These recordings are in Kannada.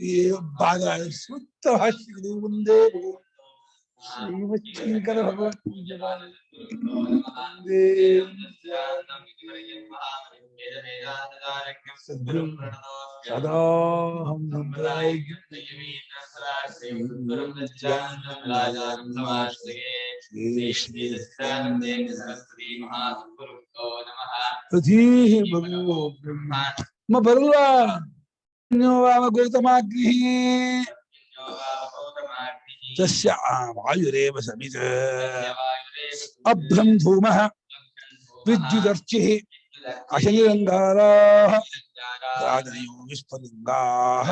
ಈ ಭಾಗ ಸೂಕ್ತ ಭಾಷೆಗಳು ಮುಂದೆ ಶ್ರೀಮಚ್ಛಂಕರ ಭಗವತ್ ಸದಾಹಂ ಬರಲ್ವಾ ಗೌತಮಾಗ್ನಿ ತಸ್ಯ ವಾಯುರೇವ ಸಮಿತ ಅಭ್ರಂ ಧೂಮಃ ವಿದ್ಯುದರ್ಚಿಃ ಅಶನಿರಂಗಾರಾಃ ರಾಜನಯೋ ವಿಸ್ಫುಲಿಂಗಾಃ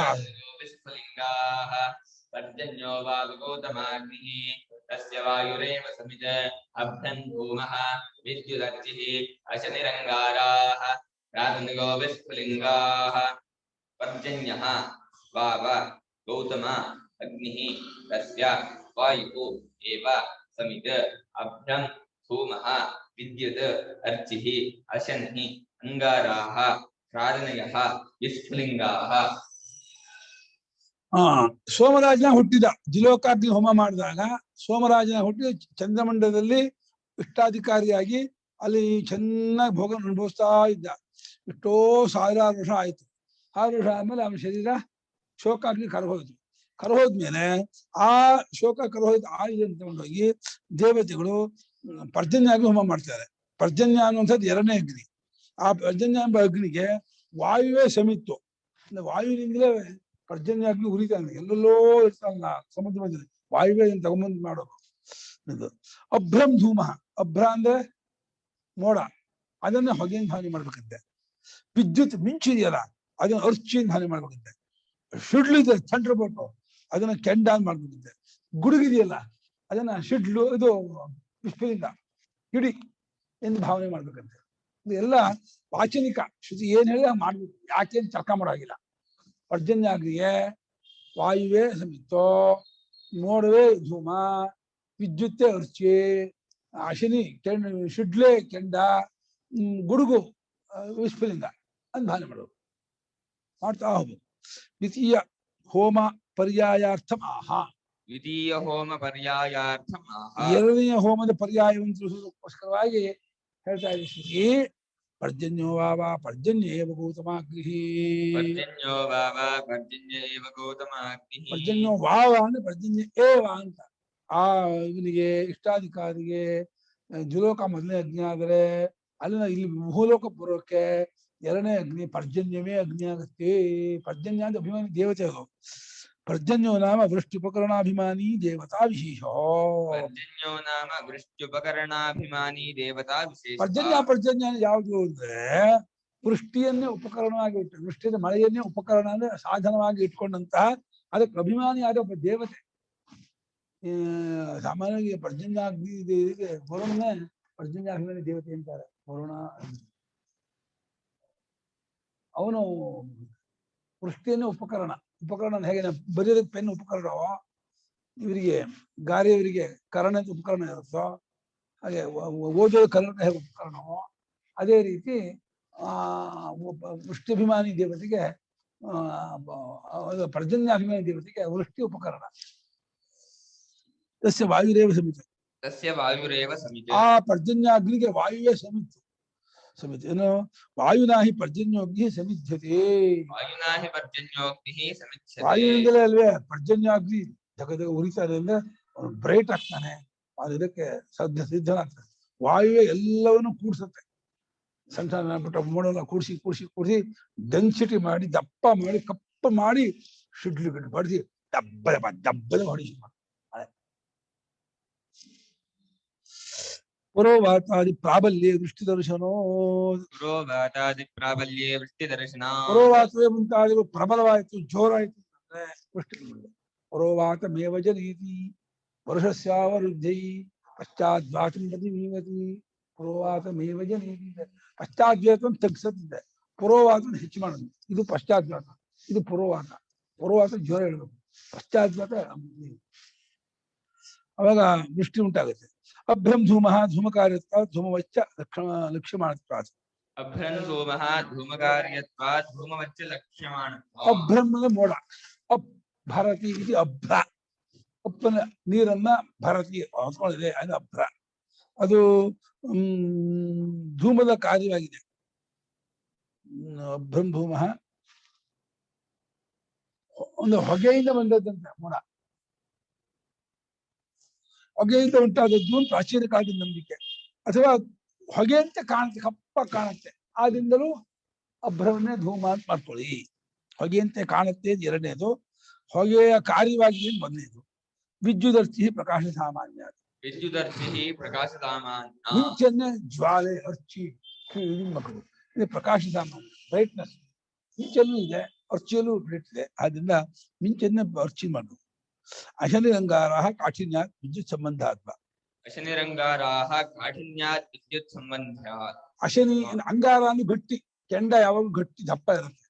पर्जन्यो वागौतमाग्निः तस्य वायुरेव समित अभ्रं धूमः विद्युदर्चिः अशनिरङ्गाराः राजनयो विस्फुलिङ्गाः पर्जन्यः वाव गौतम अग्निः तस्य वायुः एव समित अभ्रं धूमः विद्युत् अर्चिः अशनिः अंगाराः राजनयः विस्फुलिङ्गाः ಸೋಮರಾಜನ ಹುಟ್ಟಿದ ಜಿಲೋಕಾಗ್ನಿ ಹೋಮ ಮಾಡಿದಾಗ ಸೋಮರಾಜನ ಹುಟ್ಟಿದ ಚಂದ್ರಮಂಡಲದಲ್ಲಿ ಇಷ್ಟಾಧಿಕಾರಿಯಾಗಿ ಅಲ್ಲಿ ಚೆನ್ನಾಗಿ ಭೋಗ ಅನುಭವಿಸ್ತಾ ಇದ್ದ. ಎಷ್ಟೋ ಸಾವಿರಾರು ವರ್ಷ ಆಯ್ತು. 6 ವರ್ಷ ಆದ್ಮೇಲೆ ಅವನ ಶರೀರ ಶೋಕಾಗ್ನಿ ಕರಹೋದ್ಮೇಲೆ ಆ ಶೋಕ ಕರಹೋದ ಆಯುಧ ಅಂತ ತಗೊಂಡೋಗಿ ದೇವತೆಗಳು ಪರ್ಜನ್ಯಾಗ್ನಿ ಹೋಮ ಮಾಡ್ತಾರೆ. ಪರ್ಜನ್ಯ ಅನ್ನುವಂಥದ್ದು 2ನೇ ಅಗ್ನಿ. ಆ ಪರ್ಜನ್ಯ ಎಂಬ ಅಗ್ನಿಗೆ ವಾಯುವೇ ಸಮಿತ್ತು. ವಾಯುವಿನಿಂದಲೇ ಪರ್ಜನ್ಯಾಗ್ನಿ ಉರಿತಾನೆ. ಎಲ್ಲೆಲ್ಲೋ ಇರ್ತಾನಲ್ಲ ಸಮುದ್ರ ಮಧ್ಯದಲ್ಲಿ, ವಾಯುವೇ ತಗೊಂಬಂದು ಮಾಡೋದು ಇದು. ಅಭ್ರಂ ಧೂಮ, ಅಭ್ರ ಅಂದ್ರೆ ಮೋಡ, ಅದನ್ನ ಹೊಗೆಯಿಂದ ಹಾನಿ ಮಾಡ್ಬೇಕಂತೆ. ವಿದ್ಯುತ್ ಮಿಂಚಿದೆಯಲ್ಲ ಅದನ್ನ ಅರ್ಚಿಯಿಂದ ಹಾನಿ ಮಾಡ್ಬೇಕಂತೆ. ಶಿಡ್ಲಿದೆ ಥಂಡರ್ ಬೋಟು, ಅದನ್ನ ಕೆಂಡ ಮಾಡ್ಬೇಕಂತೆ. ಗುಡುಗಿದೆಯಲ್ಲ ಅದನ್ನ ಶಿಡ್ಲು ಇದು ವಿಶ್ವದಿಂದ ಹಿಡಿ ಎಂದು ಭಾವನೆ ಮಾಡ್ಬೇಕಂತೆ. ಇದು ಎಲ್ಲ ವಾಚನಿಕ ಶ್ರುತಿ ಏನ್ ಹೇಳಿ ಮಾಡ್ಬೇಕು, ಯಾಕೇನು ತರ್ಕ ಮಾಡೋಗಿಲ್ಲ. ಪರ್ಜನ್ಯಾಗ್ನಿಗೆ ವಾಯುವೇ ಸಮಿತ್ತೋ, ಮೋಡವೇ ಧೂಮ, ವಿದ್ಯುತ್ತೇ ಅರ್ಚಿ, ಅಶನಿ ಶಿಡ್ಲೆ ಕೆಂಡ, ಗುಡುಗು ವಿಸ್ಫುಲಿಂಗ ಅಂತ ಭಾವನೆ ಮಾಡೋದು, ಮಾಡ್ತಾ ಹೋಗ್ಬೇಕು. ದ್ವಿತೀಯ ಹೋಮ ಪರ್ಯಾಯಾರ್ಥಂ ಆಹಾ, ದ್ವಿತೀಯ ಹೋಮ ಪರ್ಯಾಯಾರ್ಥಂ ಆಹಾ, 2ನೇ ಹೋಮದ ಪರ್ಯಾಯವನ್ನು ತಿಳಿಸೋದಕ್ಕೋಸ್ಕರವಾಗಿ ಹೇಳ್ತಾ ಇದ್ದೀವಿ. ಪರ್ಜನ್ಯೋ ವಾವ ಪರ್ಜನ್ಯೇವ ಗೌತಮಾಗ್ನಿಃ, ಪರ್ಜನ್ಯೋ ವಾವ ಪರ್ಜನ್ಯೇವ ಗೌತಮಾಗ್ನಿಃ. ಪರ್ಜನ್ಯೋ ವಾವ ಅಂದ್ರೆ ಪರ್ಜನ್ಯ ಏವ ಅಂತ. ಆ ಇವನಿಗೆ ಇಷ್ಟಾಧಿಕಾರಿಗೆ ಜುಲೋಕ ಮೊದಲನೇ ಅಗ್ನಿ ಆದರೆ ಅಲ್ಲಿನ ಇಲ್ಲಿ ಭೂಲೋಕ ಪೂರ್ವಕ್ಕೆ 2ನೇ ಅಗ್ನಿ ಪರ್ಜನ್ಯವೇ ಅಗ್ನಿ ಆಗುತ್ತೆ. ಪರ್ಜನ್ಯ ಅಂತ ಅಭಿಮಾನಿ ದೇವತೆ ಅದು. ಪರ್ಜನ್ಯೋ ನಾಮ ವೃಷ್ಟ್ಯುಪಕರಣಾಭಿಮಾನಿ ದೇವತಾ ವಿಶೇಷ. ಪರ್ಜನ್ಯೋ ನಾಮ ವೃಷ್ಟ್ಯುಪಕರಣಾಭಿಮಾನಿ ದೇವತಾ ವಿಶೇಷ. ಪರ್ಜನ್ಯ ಯಾವುದು ಅಂದ್ರೆ ವೃಷ್ಟಿಯನ್ನೇ ಉಪಕರಣವಾಗಿ ಇಟ್ಟು, ವೃಷ್ಟಿಯ ಮಳೆಯನ್ನೇ ಉಪಕರಣ ಅಂದ್ರೆ ಸಾಧನವಾಗಿ ಇಟ್ಕೊಂಡಂತಹ ಅದಕ್ಕೆ ಅಭಿಮಾನಿಯಾದ ಒಬ್ಬ ದೇವತೆ. ಸಾಮಾನ್ಯವಾಗಿ ಪರ್ಜನ್ಯಾಗ್ನಿ ವರುಣನೇ ಪರ್ಜನ್ಯಾಭಿಮಾನಿ ದೇವತೆ ಅಂತಾರೆ. ವರುಣ ಅವನು ವೃಷ್ಟಿಯನ್ನೇ ಉಪಕರಣ ಹೇಗೆ ಬರೆಯೋದಕ್ಕೆ ಪೆನ್ ಉಪಕರಣವೋ, ಇವರಿಗೆ ಗಾರೆಯವರಿಗೆ ಕರ್ಣ ಅಂತ ಉಪಕರಣ ಇರುತ್ತೋ, ಹಾಗೆ ಓದೋದು ಕರ್ಣ ಹೇಗೆ ಉಪಕರಣವೋ ಅದೇ ರೀತಿ ವೃಷ್ಟ್ಯಭಿಮಾನಿ ದೇವತೆಗೆ ಪರ್ಜನ್ಯಾಭಿಮಾನಿ ದೇವತೆಗೆ ವೃಷ್ಟಿ ಉಪಕರಣ. ತಸ್ಯ ವಾಯುರೇವ ಸಮಿತ, ತಸ್ಯ ವಾಯುರೇವ ಸಮಿತ. ಆ ಪರ್ಜನ್ಯಾಗ್ನಿಗೆ ವಾಯುವೇ ಸಮಿತ್ತು. ಏನು ವಾಯುನಾ ಹಿ ಪರ್ಜನ್ಯೋಗ್ನಿ ಸಮಿಧ್ಯತೆ, ವಾಯುನಾ ಹಿ ಪರ್ಜನ್ಯೋಗ್ನಿ ಸಮಿಧ್ಯತೆ. ವಾಯುವಿನಿಂದಲೇ ಅಲ್ವೇ ಪರ್ಜನ್ಯಾಗ್ನಿ ಜಗದ ಉರಿತಾರೆ ಅಂದ್ರೆ ಅವನು ಬ್ರೈಟ್ ಆಗ್ತಾನೆ, ಅದು ಇದಕ್ಕೆ ಸಿದ್ಧನಾಗ್ತಾನೆ. ವಾಯುವೇ ಎಲ್ಲವನ್ನು ಕೂಡ್ಸುತ್ತೆ. ಸಣ್ಣ ಸಣ್ಣ ಪುಟ್ಟ ಮೋಡನ್ನ ಕೂಡಿಸಿ ಡೆನ್ಸಿಟಿ ಮಾಡಿ ದಪ್ಪ ಮಾಡಿ ಕಪ್ಪ ಮಾಡಿ ಶಿಡ್ಲು ಗಿಡ್ಲು ಬಡಿಸಿ ದಬ್ಬಲೆ ಹೊಡಿಸಿ ಪುರೋವಾತಾದಿ ಪ್ರಾಬಲ್ಯ ವೃಷ್ಟಿ ದರ್ಶನೋ, ಪುರೋವಾತಾದಿ ಪ್ರಾಬಲ್ಯ ವೃಷ್ಟಿ ದರ್ಶನ. ಪುರೋವಾತವೇ ಮುಂತಾದಿಗಳು ಪ್ರಬಲವಾಯಿತು, ಜೋರಾಯಿತು ಅಂದ್ರೆ ವೃಷ್ಟಿ. ಪುರೋವಾತ ಮೇವಜ ನೀತಿ ವರ್ಷಸ್ಯಾವರುದ್ಧೈ ಪಶ್ಚಾದ್ವಾತಂ ಪ್ರತಿಮೀವತಿ. ಪುರೋವಾತ ಮೇವಜ ನೀತಿ, ಪಶ್ಚಾದ್ವಾತವನ್ನು ತಗ್ಸತ್ತಿದ್ದೆ, ಪುರೋವಾತವನ್ನು ಹೆಚ್ಚು ಮಾಡೋದು. ಇದು ಪಶ್ಚಾದ್ವಾತ, ಇದು ಪುರೋವಾತ. ಪುರೋವಾತ ಜೋರ ಹೇಳಬೇಕು, ಪಶ್ಚಾದ್ವಾತ ಅವಾಗ ವೃಷ್ಟಿ ಉಂಟಾಗುತ್ತೆ. ಅಭ್ರಂ ಧೂಮಃ ಧೂಮಕಾರ್ಯತ್ವಾತ್ ಧೂಮವಚ್ಚ ಲಕ್ಷ್ಯಮಾಣತ್ವಾತ್. ಅಭ್ರಂ ಧೂಮಃ ಧೂಮಕಾರ್ಯತ್ವಾತ್ ಧೂಮವಚ್ಚ ಲಕ್ಷ್ಯಮಾಣತ್ವಾತ್. ಅಭ್ರಂ ಅಂದ್ರೆ ಮೋಡ, ಅಪ್ ಭಾರತಿ ಇದು ಅಭ್ರ. ಅಪ್ಪನ ನೀರನ್ನ ಭಾರತಿ ಹೊತ್ಕೊಂಡಿದೆ, ಅದು ಅಭ್ರ. ಅದು ಧೂಮದ ಕಾರ್ಯವಾಗಿದೆ. ಅಭ್ರಂಭೂಮ ಒಂದು ಹೊಗೆಯಿಂದ ಬಂದದ್ದಂತ ಮೂಲ. ಹೊಗೆಯಿಂದ ಉಂಟಾದದ್ದು ಪ್ರಾಚೀನ ಕಾಲದ ನಂಬಿಕೆ. ಅಥವಾ ಹೊಗೆ ಅಂತ ಕಾಣುತ್ತೆ, ಕಪ್ಪ ಕಾಣುತ್ತೆ, ಆದ್ರಿಂದಲೂ ಅಭ್ರವನ್ನೇ ಧೂಮ ಅಂತ ಮಾಡ್ಕೊಳ್ಳಿ. ಹೊಗೆಯಂತೆ ಕಾಣುತ್ತೆ ಎರಡನೇದು, ಹೊಗೆಯ ಕಾರ್ಯವಾಗಿ ಮೊದಲನೇದು. ವಿದ್ಯುದರ್ಚಿ ಪ್ರಕಾಶ ಸಾಮಾನ್ಯ. ವಿದ್ಯುದರ್ಶಿ ಪ್ರಕಾಶ ಸಾಮಾನ್ಯ. ಮಿಂಚನ್ನೇ ಜ್ವಾಲೆ ಅರ್ಚಿ ಮಕ್ಕಳು, ಇದು ಪ್ರಕಾಶ ಸಾಮಾನ್ಯ, ಬ್ರೈಟ್ನೆಸ್. ಮಿಂಚಲ್ಲೂ ಇದೆ, ಅರ್ಚಿಯಲ್ಲೂ ಬ್ರೈಟ್ ಇದೆ, ಆದ್ರಿಂದ ಮಿಂಚನ್ನೇ ಅರ್ಚಿ ಮಾಡೋದು. ಅಶನಿರಂಗಾರ ಕಾಠಿಣ್ಯ ವಿದ್ಯುತ್ ಸಂಬಂಧಾತ್ಮ. ಅಶನಿರಂಗಾರಾಹ ಕಾಠಿಣ್ಯಾತ್ ವಿದ್ಯುತ್ ಸಂಬಂಧ್ಯಾತ್. ಅಶನಿ ಅಂಗಾರ ಅಂದ್ರೆ ಗಟ್ಟಿ, ಕೆಂಡ ಯಾವಾಗ ಗಟ್ಟಿ ದಪ್ಪ ಇರುತ್ತೆ.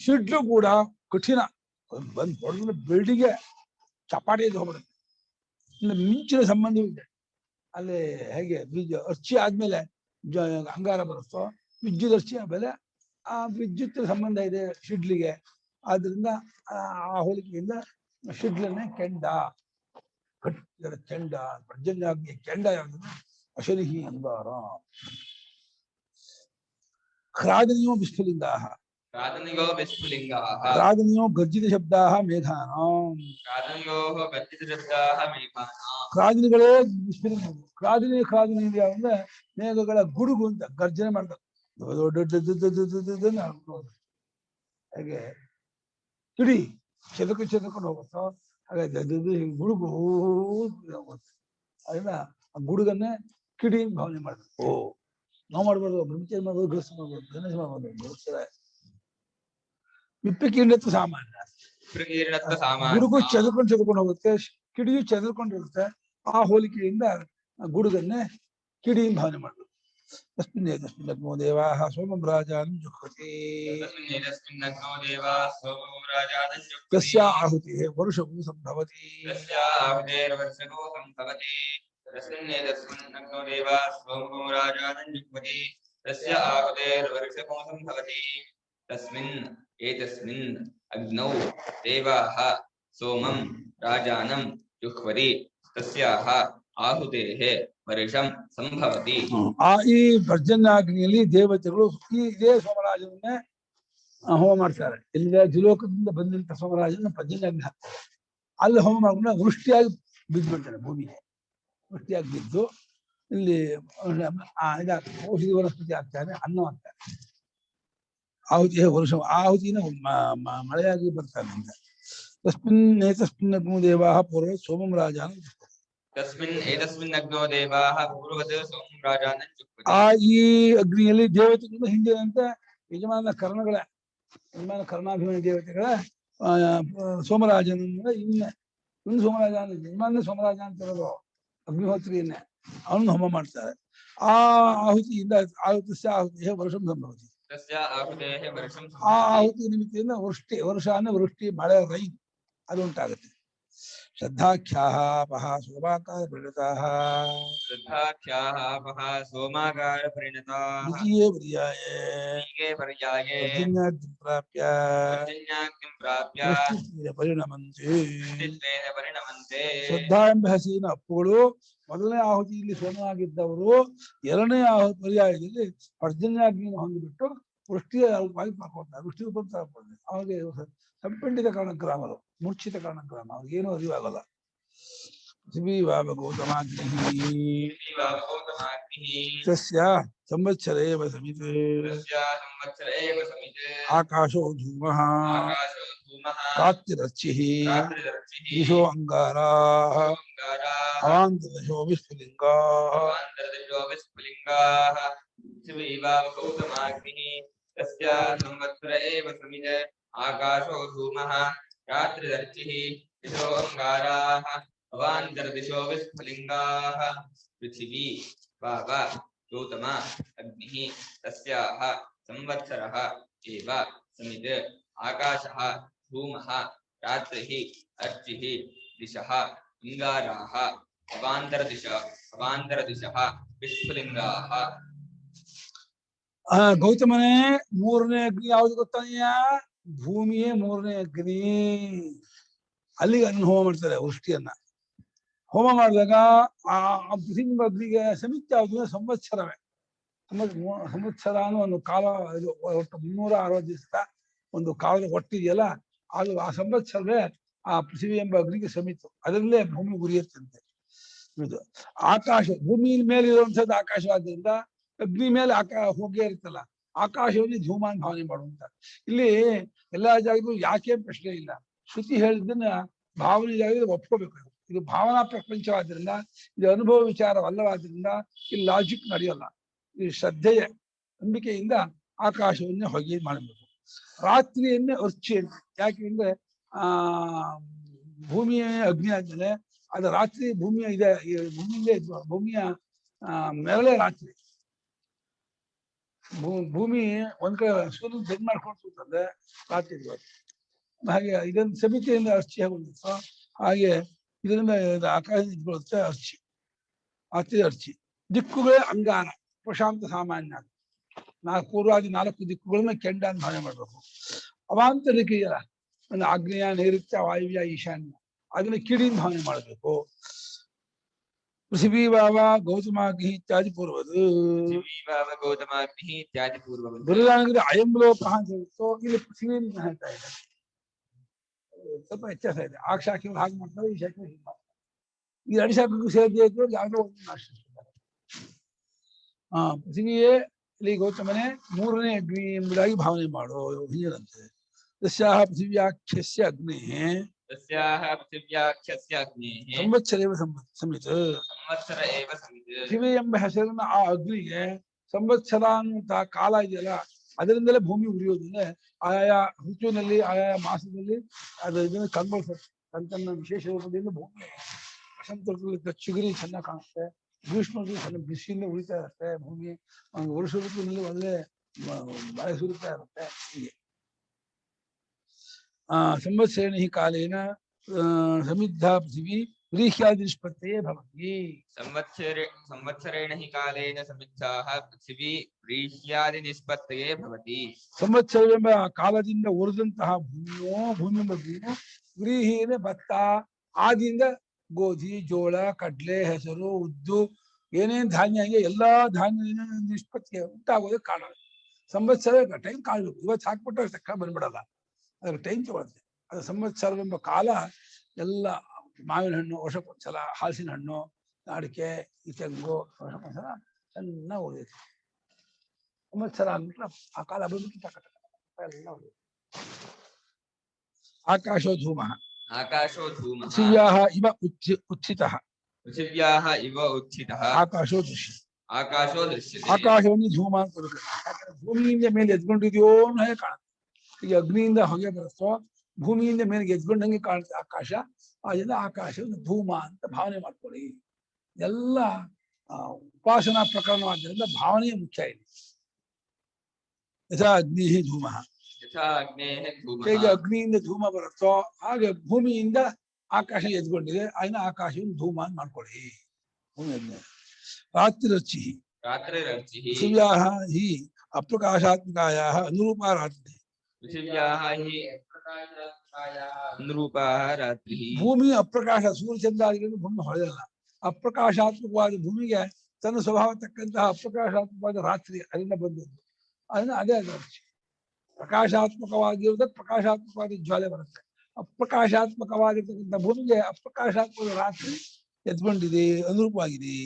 ಶಿಡ್ಲು ಕೂಡ ಕಠಿಣ, ಬಂದ್ ಹೊಡೆದ್ರೆ ಬೆಳ್ಳಿಗೆ ಚಪಾಟಿಯಲ್ಲಿ ಹೋಗ್ಬಿಡುತ್ತೆ. ಇನ್ನು ಮಿಂಚಿನ ಸಂಬಂಧವಿದೆ. ಅಲ್ಲಿ ಹೇಗೆ ಬೀಜ ಅರ್ಚಿ ಆದ್ಮೇಲೆ ಅಂಗಾರ ಬರುತ್ತೋ, ವಿದ್ಯುತ್ ಅರ್ಚಿ ಆದ್ಮೇಲೆ ಆ ವಿದ್ಯುತ್ ಸಂಬಂಧ ಇದೆ ಶಿಡ್ಲಿಗೆ. ಆದ್ರಿಂದ ಆ ಹೋಲಿಕೆಯಿಂದ ಶಿಡ್ಲನ್ನೇ ಕೆಂಡ, ಗಟ್ಟಿಯಾದ ಕೆಂಡ. ಪರ್ಜನ್ಯಾಗ್ನಿಯ ಕೆಂಡ ಯಾವುದು? ಅಶನಿಹಿ ಅಂಗಾರ. ಕ್ರಾದನಿಯೋ ವಿಸ್ಫುಲಿಂಗಾಹ. ಕ್ರಾದನಿಯೋ ವಿಸ್ಫುಲಿಂಗಾಹ. ಕ್ರಾದನಿಯೋ ಗರ್ಜಿತ ಶಬ್ದಾಹ ಮೇಘಾನಾಂ. ಕ್ರಾದನಿಯೋಃ ಗರ್ಜಿತ ಶಬ್ದಾಃ ಮೇಘಾನಾಂ. ಕ್ರಾದನಿಗಳೇ ವಿಸ್ಫುಲಿಂಗ. ಕ್ರಾದನಿ ಅಂದ್ರೆ ಮೇಘಗಳ ಗುಡುಗು ಅಂತ ಗರ್ಜನೆ ಮಾಡ್ತಾರೆ. ಹಾಗೆ ಕಿಡಿ ಚೆದರ್ಕೊಂಡು ಹೋಗುತ್ತೋ ಹಾಗೆ ಗುಡುಗು ಹೋಗುತ್ತೆ. ಅದನ್ನ ಆ ಗುಡುಗನ್ನೇ ಕಿಡಿ ಭಾವನೆ ಮಾಡ್ತಾರೆ. ಓ, ನಾವು ಮಾಡ್ಬಾರ್ದು, ಬ್ರಹ್ಮಚರ್ಯ ಮಾಡ್ಬೋದು, ಗೃಹಸ್ಥ ಮಾಡ್ಬೋದು, ಗಣೇಶ ಮಾಡ್ಬೋದು. ವಿಪ್ರಕೀರ್ಣತ್ವ ಸಾಮಾನ್ಯ. ಗುಡುಗು ಚೆದರ್ಕೊಂಡು ಹೋಗುತ್ತೆ, ಕಿಡಿಯು ಚೆದರ್ಕೊಂಡಿರುತ್ತೆ. ಆ ಹೋಲಿಕೆಯಿಂದ ಗುಡುಗನ್ನೇ ಕಿಡಿ ಭಾವನೆ ಮಾಡ್ಬೋದು. ತಸ್ಮಿನ್ನೋ ದೇವಾಃ ಸೋಮಂ ರಾಜಾನ್ ಜುಹ್ವತಿ. ತಸ್ಯ ಆಹುತಿಃ ವರುಷಭೂ ಸಂಭವತಿ. तस्मिन् एतस्मिन् अग्नौ देवाः सोमं राजानं जुह्वति तस्याः आहुतेः वर्षं संभवति. ಈ ಪರ್ಜನ್ಯಾಗ್ನಿಯಲ್ಲಿ ದೇವತೆಗಳು ಇದೇ ಸೋಮರಾಜನನ್ನೇ ಹೋಮ ಮಾಡ್ತಾರೆ. ಇಲ್ಲಿ ದ್ವಿಲೋಕದಿಂದ ಬಂದಂತ ಸೋಮರಾಜನ ಪರ್ಜನ್ಯಾಗ್ನಿ ಅಲ್ಲಿ ಹೋಮ ಮಾಡ್ಕೊಂಡು ವೃಷ್ಟಿಯಾಗಿ ಬಿದ್ದುಬಿಡ್ತಾನೆ ಭೂಮಿಗೆ. ವೃಷ್ಟಿಯಾಗಿ ಬಿದ್ದು ಇಲ್ಲಿ ಔಷಧಿ ವನಸ್ಪತಿ ಆಗ್ತಾನೆ, ಅನ್ನ ಆಗ್ತಾನೆ. ಆಹುತಿ ವರುಷ, ಆಹುತಿನ ಮಳೆಯಾಗಿ ಬರ್ತಾನೆ ಅಂತ. ತಸ್ಮಿನ್ ಅಗ್ನೋ ದೇವಾಃ ಪೂರ್ವ ಸೋಮಂ ರಾಜಾನ. ಆ ಈ ಅಗ್ನಿಯಲ್ಲಿ ದೇವತೆಗಳು ಹಿಂದಿನಂತೆ ಯಜಮಾನ ಕರ್ಣಾಭಿಮಾನಿ ದೇವತೆಗಳ ಸೋಮರಾಜನಿಂದ ಇನ್ನು ಸೋಮರಾಜ ಯಜಮಾನ ಸೋಮರಾಜ ಅಂತ ಹೇಳೋದು ಅಗ್ನಿಹೋತ್ರಿಯನ್ನೇ, ಅವನು ಹೋಮ ಮಾಡ್ತಾರೆ. ಆ ಆಹುತಿಯಿಂದ ಆಹುತಿ ವರ್ಷ ಸಂಭವತಿ. ಆ ಆಹುತಿ ನಿಮಿತ್ತದಿಂದ ವರ್ಷ ಅಂದ್ರೆ ವೃಷ್ಟಿ, ಮಳೆ, ರೈನ್ ಅದು ಉಂಟಾಗುತ್ತೆ. ಶ್ರದ್ಧಾಖ್ಯಾಹ ಪಹ ಸೋಮಾಕಾರ ಪರಿಣತಾಃ. ದ್ವಿತೀಯೇ ಪರ್ಯಾಯೇ ಪ್ರಾಪ್ಯ ಪರಿಣಮಂತೆ. ಶ್ರದ್ಧಾ ಎಂಬ ಹೆಸರಿನ ಅಪ್ಪುಗಳು ಮೊದಲನೇ ಆಹುತಿಯಲ್ಲಿ ಸೋಮನಾಗಿದ್ದವರು ಎರಡನೇ ಪರ್ಯಾಯದಲ್ಲಿ ಪರ್ಜನ್ಯಾಗ್ನಿಯನ್ನು ಹೊಂದಿಬಿಟ್ಟು ವೃಷ್ಟಿಯ ವಾಯು ಮಾಡ್ಕೊಳ್ತಾರೆ. ವೃಷ್ಟಿ ಉಪಂತ ಅವಾಗೆ ಸಂಪಂಡಿತ ಕಾರಣಗ್ರಾಮರು, ಮೂರ್ಛಿತ ಕಾರಣಗ್ರಾಮ, ಅವ್ರಿಗೇನು ಅರಿವಾಗಲ್ಲ. ತಸ್ಯ ಸಂವತ್ಸರೇವ ಸಮಿತ್ ಆಕಾಶೋ ಧೂಮಃ ರಾತ್ರಿರಚ್ಚಿಃ ದಿಶೋ ಅಂಗಾರಾಃ ಅವಾಂತರದಿಶೋ ವಿಸ್ಫುಲಿಂಗಾಃ. तस्य संवत्सर एव समित् आकाशो धूमः रात्रिदर्चिः दिशो अंगाराः अवान्तरदिशो विस्फुलिंगाः. पृथिवी वाव गौतम अग्निः तस्याः संवत्सरः एव समित् आकाशः धूमः रात्रिः अर्चिः दिशः अंगाराः अवान्तरदिशः विस्फुलिंगाः. ಗೌತಮನೇ ಮೂರನೇ ಅಗ್ನಿ ಯಾವುದು ಗೊತ್ತಾನೆಯ? ಭೂಮಿಯೇ ಮೂರನೇ ಅಗ್ನಿ. ಅಲ್ಲಿಗೆ ಅದನ್ನ ಹೋಮ ಮಾಡ್ತಾರೆ, ವೃಷ್ಟಿಯನ್ನ ಹೋಮ ಮಾಡಿದಾಗ ಆ ಪೃಥ್ವಿ ಅಗ್ನಿಗೆ ಸಮಿತಿ ಯಾವುದು? ಸಂವತ್ಸರವೇ. ಸಂವತ್ಸರ ಅನ್ನೋ ಒಂದು ಕಾಲ, ಇದು ಒಟ್ಟು 360 ದಿವಸ ಒಂದು ಕಾಲದ ಒಟ್ಟಿದೆಯಲ್ಲ, ಅದು ಆ ಸಂವತ್ಸರವೇ ಆ ಪೃಥ್ವಿ ಎಂಬ ಅಗ್ನಿಗೆ ಸಮಿತು. ಅದರಲ್ಲೇ ಭೂಮಿ ಉರಿಯುತ್ತಂತೆ. ಇದು ಆಕಾಶ, ಭೂಮಿ ಮೇಲೆ ಇರುವಂಥದ್ದು ಆಕಾಶವಾದ್ರಿಂದ ಅಗ್ನಿ ಮೇಲೆ ಹೊಗೆ ಇರುತ್ತಲ್ಲ, ಆಕಾಶವನ್ನು ಧೂಮಾನ್ ಭಾವನೆ ಮಾಡುವಂತ. ಇಲ್ಲಿ ಎಲ್ಲಾ ಜಾಗದಲ್ಲೂ ಯಾಕೆ ಪ್ರಶ್ನೆ ಇಲ್ಲ. ಶ್ರುತಿ ಹೇಳಿದ್ದನ್ನ ಭಾವನೆ ಜಾಗದಲ್ಲಿ ಒಪ್ಕೋಬೇಕು. ಇದು ಭಾವನಾ ಪ್ರಪಂಚವಾದ್ರಿಂದ, ಇದು ಅನುಭವ ವಿಚಾರವಲ್ಲವಾದ್ರಿಂದ ಇಲ್ಲಿ ಲಾಜಿಕ್ ನಡೆಯಲ್ಲ. ಇದು ಶ್ರದ್ಧೆಯ ನಂಬಿಕೆಯಿಂದ ಆಕಾಶವನ್ನೇ ಹೊಗೆ ಮಾಡಬೇಕು. ರಾತ್ರಿಯನ್ನೇ ಅರ್ಚಿ ಅಂತ. ಯಾಕೆಂದ್ರೆ ಭೂಮಿಯ ಅಗ್ನಿ ಆದ್ಮೇಲೆ ಅದು ರಾತ್ರಿ ಭೂಮಿಯ ಇದೆ, ಭೂಮಿಯಿಂದ ಭೂಮಿಯ ಮೇಲೆ ರಾತ್ರಿ. ಭೂಮಿ ಒಂದ್ ಕಡೆ ಸೂರ್ಯ ಬೆನ್ ಮಾಡ್ಕೊಂಡು ರಾತ್ರಿ ಇರ್ಬೋದು. ಹಾಗೆ ಇದೊಂದು ಸಮಿತಿಯಿಂದ ಅರ್ಚಿ ಆಗುತ್ತ. ಹಾಗೆ ಇದರಿಂದ ಆಕಾಶ ಇದ್ಕೊಳ್ಳುತ್ತೆ ಅರ್ಚಿ, ರಾತ್ರಿ ಅರ್ಚಿ. ದಿಕ್ಕುಗಳೇ ಅಂಗಾರ, ಪ್ರಶಾಂತ ಸಾಮಾನ್ಯ. ಪೂರ್ವಾದಿ 4 ದಿಕ್ಕುಗಳನ್ನ ಕೆಂಡ ಅಂತ ಭಾವನೆ ಮಾಡ್ಬೇಕು. ಅವಾಂತರಿಕೆಯ ಒಂದು ಆಗ್ನೇಯ, ನೈಋತ್ಯ, ವಾಯುವ್ಯ, ಈಶಾನ್ಯ, ಅದನ್ನ ಕಿಡಿಯಿಂದ ಭಾವನೆ ಮಾಡಬೇಕು. ಪೃಥ್ವಿ ಭಾವ ಗೌತಮಾಗ್ನಿ ಇತ್ಯಾದಿ ಪೂರ್ವದು. ಬರುದಾನಂದ್ರೆ ಅಯಂಲೋಕ ಅಂತ ಹೇಳ್ತು. ಇಲ್ಲಿ ಪೃಥ್ವಿ ಅಂತ ಹೇಳ್ತಾ ಇದೆ, ಸ್ವಲ್ಪ ವ್ಯತ್ಯಾಸ ಇದೆ. ಆ ಶಾಖೆಗಳು ಹಾಗೆ ಮಾಡ್ತಾರೆ, ಈ ಶಾಖೆ ಹೀಗೆ ಮಾಡ್ತಾರೆ. ಈ 2 ಶಾಖೆಗೂ ಸೇರಿದೆ ಇದ್ರು ಯಾವುದೋ ಒಂದು ನಾಶಿಸ್ತಾರೆ. ಪೃಥ್ವಿಯೇ ಇಲ್ಲಿ ಗೌತಮನೆ ಮೂರನೇ ಅಗ್ನಿ ಎಂಬುದಾಗಿ ಭಾವನೆ ಮಾಡೋ ಹಿಂಜರಂತೆ. ತಸ್ಯಾಹ ಪೃಥಿವ್ಯಾಖ್ಯಸ್ಯ ಅಗ್ನೇಃ ಸಂವತ್ಸರ ಏವ ಸಮಿತ್. ಪೃಥ್ವಿ ಎಂಬ ಹೆಸರಿನ ಆ ಅಗ್ನಿಗೆ ಸಂವತ್ಸರ ಅಂತ ಕಾಲ ಇದೆಯಲ್ಲ, ಅದರಿಂದಲೇ ಭೂಮಿ ಉರಿಯೋದ್ರೆ ಆಯಾ ಋತುವಿನಲ್ಲಿ ಆಯಾ ಮಾಸದಲ್ಲಿ ಅದನ್ನು ಕಂಗೊಳಿಸುತ್ತೆ. ತನ್ನ ವಿಶೇಷ ರೂಪದಿಂದ ಭೂಮಿ ವಸಂತ ಋತುವಿನಲ್ಲಿ ಚಿಗುರಿ ಚೆನ್ನಾಗಿ ಕಾಣುತ್ತೆ. ಗ್ರೀಷ್ಮದಲ್ಲಿ ಸಣ್ಣ ಬಿಸಿಲಿಂದ ಉಳಿತಾ ಇರುತ್ತೆ. ಭೂಮಿ ಒಂದು ವರ್ಷ ಋತುವಿನಲ್ಲಿ ಒಳ್ಳೆ ಮಳೆ ಸುರಿತಾ ಇರುತ್ತೆ. ಹೀಗೆ ಸಂವತ್ಸರೇಣ ಹಿ ಕಾಲೇನ ಸಮಿದ್ಧ ಪೃಥಿವಿ ವ್ರೀಹ್ಯಾದಿ ನಿಷ್ಪತ್ತಯೇ ಭವತಿ. ಸಂವತ್ಸರೇಣ ಹಿ ಕಾಲೇನ ಸಮಿದ್ಧಾಃ ಪೃಥಿವಿ ವ್ರೀಹ್ಯಾದಿ ನಿಷ್ಪತ್ತಯೇ ಭವತಿ. ಸಂವತ್ಸರವೆಂಬ ಕಾಲದಿಂದ ಉರಿದಂತಹ ಭೂಮಿಯೋ, ಭೂಮಿ ಎಂಬ ಭೂಮಿಯು ವ್ರೀಹಿನ ಭತ್ತ, ಆದಿಯಿಂದ ಗೋಧಿ, ಜೋಳ, ಕಡ್ಲೆ, ಹೆಸರು, ಉದ್ದು, ಏನೇನ್ ಧಾನ್ಯ ಇದೆ ಎಲ್ಲಾ ಧಾನ್ಯ ನಿಷ್ಪತ್ತಿ ಉಂಟಾಗೋದಕ್ಕೆ ಕಾರಣ. ಸಂವತ್ಸರ ಟೈಮ್ ಕಾಣಬೇಕು. ಇವತ್ತು ಹಾಕ್ಬಿಟ್ರೆ ತಕ್ಕ ಬಂದ್ಬಿಡಲ್ಲ, ಅದಕ್ಕೆ ಟೈಮ್ ತಗೊಳುತ್ತೆ. ಅದು ಸಂವತ್ಸರವೆಂಬ ಕಾಲ ಎಲ್ಲ ಮಾವಿನ ಹಣ್ಣು ವರ್ಷಕ್ಕೊಂದ್ಸಲ, ಹಲಸಿನ ಹಣ್ಣು, ಅಡಿಕೆ, ಈ ತೆಂಗು ವರ್ಷಕ್ಕೊಂದ್ಸಲ ಚೆನ್ನಾಗಿ ಉಳಿಯುತ್ತೆ. ಸಂವತ್ಸರ ಅಂದ್ಬಿಟ್ರೆ ಆ ಕಾಲ ಬಂದ್ಬಿಟ್ಟು ಟಕ ಎಲ್ಲ ಉಳಿಯುತ್ತೆ. ಆಕಾಶೋ ಧೂಮ ಪೃಥಿವ್ಯಾಹ ಇವ ಉತ್ಥಿತಃ. ಆಕಾಶೋ ದೃಶ್ಯ. ಆಕಾಶವನ್ನು ಧೂಮ ಅಂತ ಭೂಮಿಯಿಂದ ಮೇಲೆ ಎದ್ಕೊಂಡಿದೆಯೋ ಅನ್ನೋ ಕಾಣುತ್ತೆ. ಈಗ ಅಗ್ನಿಯಿಂದ ಹೊಗೆ ಬರುತ್ತೋ, ಭೂಮಿಯಿಂದ ಮೇಲೆ ಎದ್ಕೊಂಡಂಗೆ ಕಾಣುತ್ತೆ ಆಕಾಶ. ಅದರಿಂದ ಆಕಾಶವನ್ನು ಧೂಮ ಅಂತ ಭಾವನೆ ಮಾಡ್ಕೊಳ್ಳಿ. ಎಲ್ಲ ಉಪಾಸನಾ ಪ್ರಕರಣವಾದ್ದರಿಂದ ಭಾವನೆಯೇ ಮುಖ್ಯ ಇದೆ. ಯಥಾ ಅಗ್ನಿ ಧೂಮ, ಹೇಗೆ ಅಗ್ನಿಯಿಂದ ಧೂಮ ಬರುತ್ತೋ ಹಾಗೆ ಭೂಮಿಯಿಂದ ಆಕಾಶ ಎದ್ಕೊಂಡಿದೆ, ಅದನ್ನ ಆಕಾಶವನ್ನು ಧೂಮ ಅಂತ ಮಾಡ್ಕೊಳ್ಳಿ. ಭೂಮಿ ರಾತ್ರಿ ರಚಿ ಪೃಥಿವ್ಯಾಹ ಹಿ ಅಪ್ರಕಾಶಾತ್ಮಕಾಯಾಹ ಅನುರೂಪ ರಾತ್ರಿ. ಭೂಮಿ ಅಪ್ರಕಾಶ, ಸೂರ್ಯ ಚಂದ್ರಾದಿಗಳಿಂದ ಭೂಮಿ ಹೊಳೆಯಲ್ಲ. ಅಪ್ರಕಾಶಾತ್ಮಕವಾದ ಭೂಮಿಗೆ ತನ್ನ ಸ್ವಭಾವ ತಕ್ಕಂತಹ ಅಪ್ರಕಾಶಾತ್ಮಕವಾದ ರಾತ್ರಿ ಅದರಿಂದ ಬಂದದ್ದು. ಅದನ್ನ ಅದೇ ಅರ್ಚಿ. ಪ್ರಕಾಶಾತ್ಮಕವಾಗಿರುವುದಕ್ಕೆ ಪ್ರಕಾಶಾತ್ಮಕವಾದ ಜ್ವಾಲೆ ಬರುತ್ತೆ. ಅಪ್ರಕಾಶಾತ್ಮಕವಾಗಿರ್ತಕ್ಕಂಥ ಭೂಮಿಗೆ ಅಪ್ರಕಾಶಾತ್ಮಕ ರಾತ್ರಿ ಎದ್ಕೊಂಡಿದೆ, ಅನುರೂಪವಾಗಿದೆ.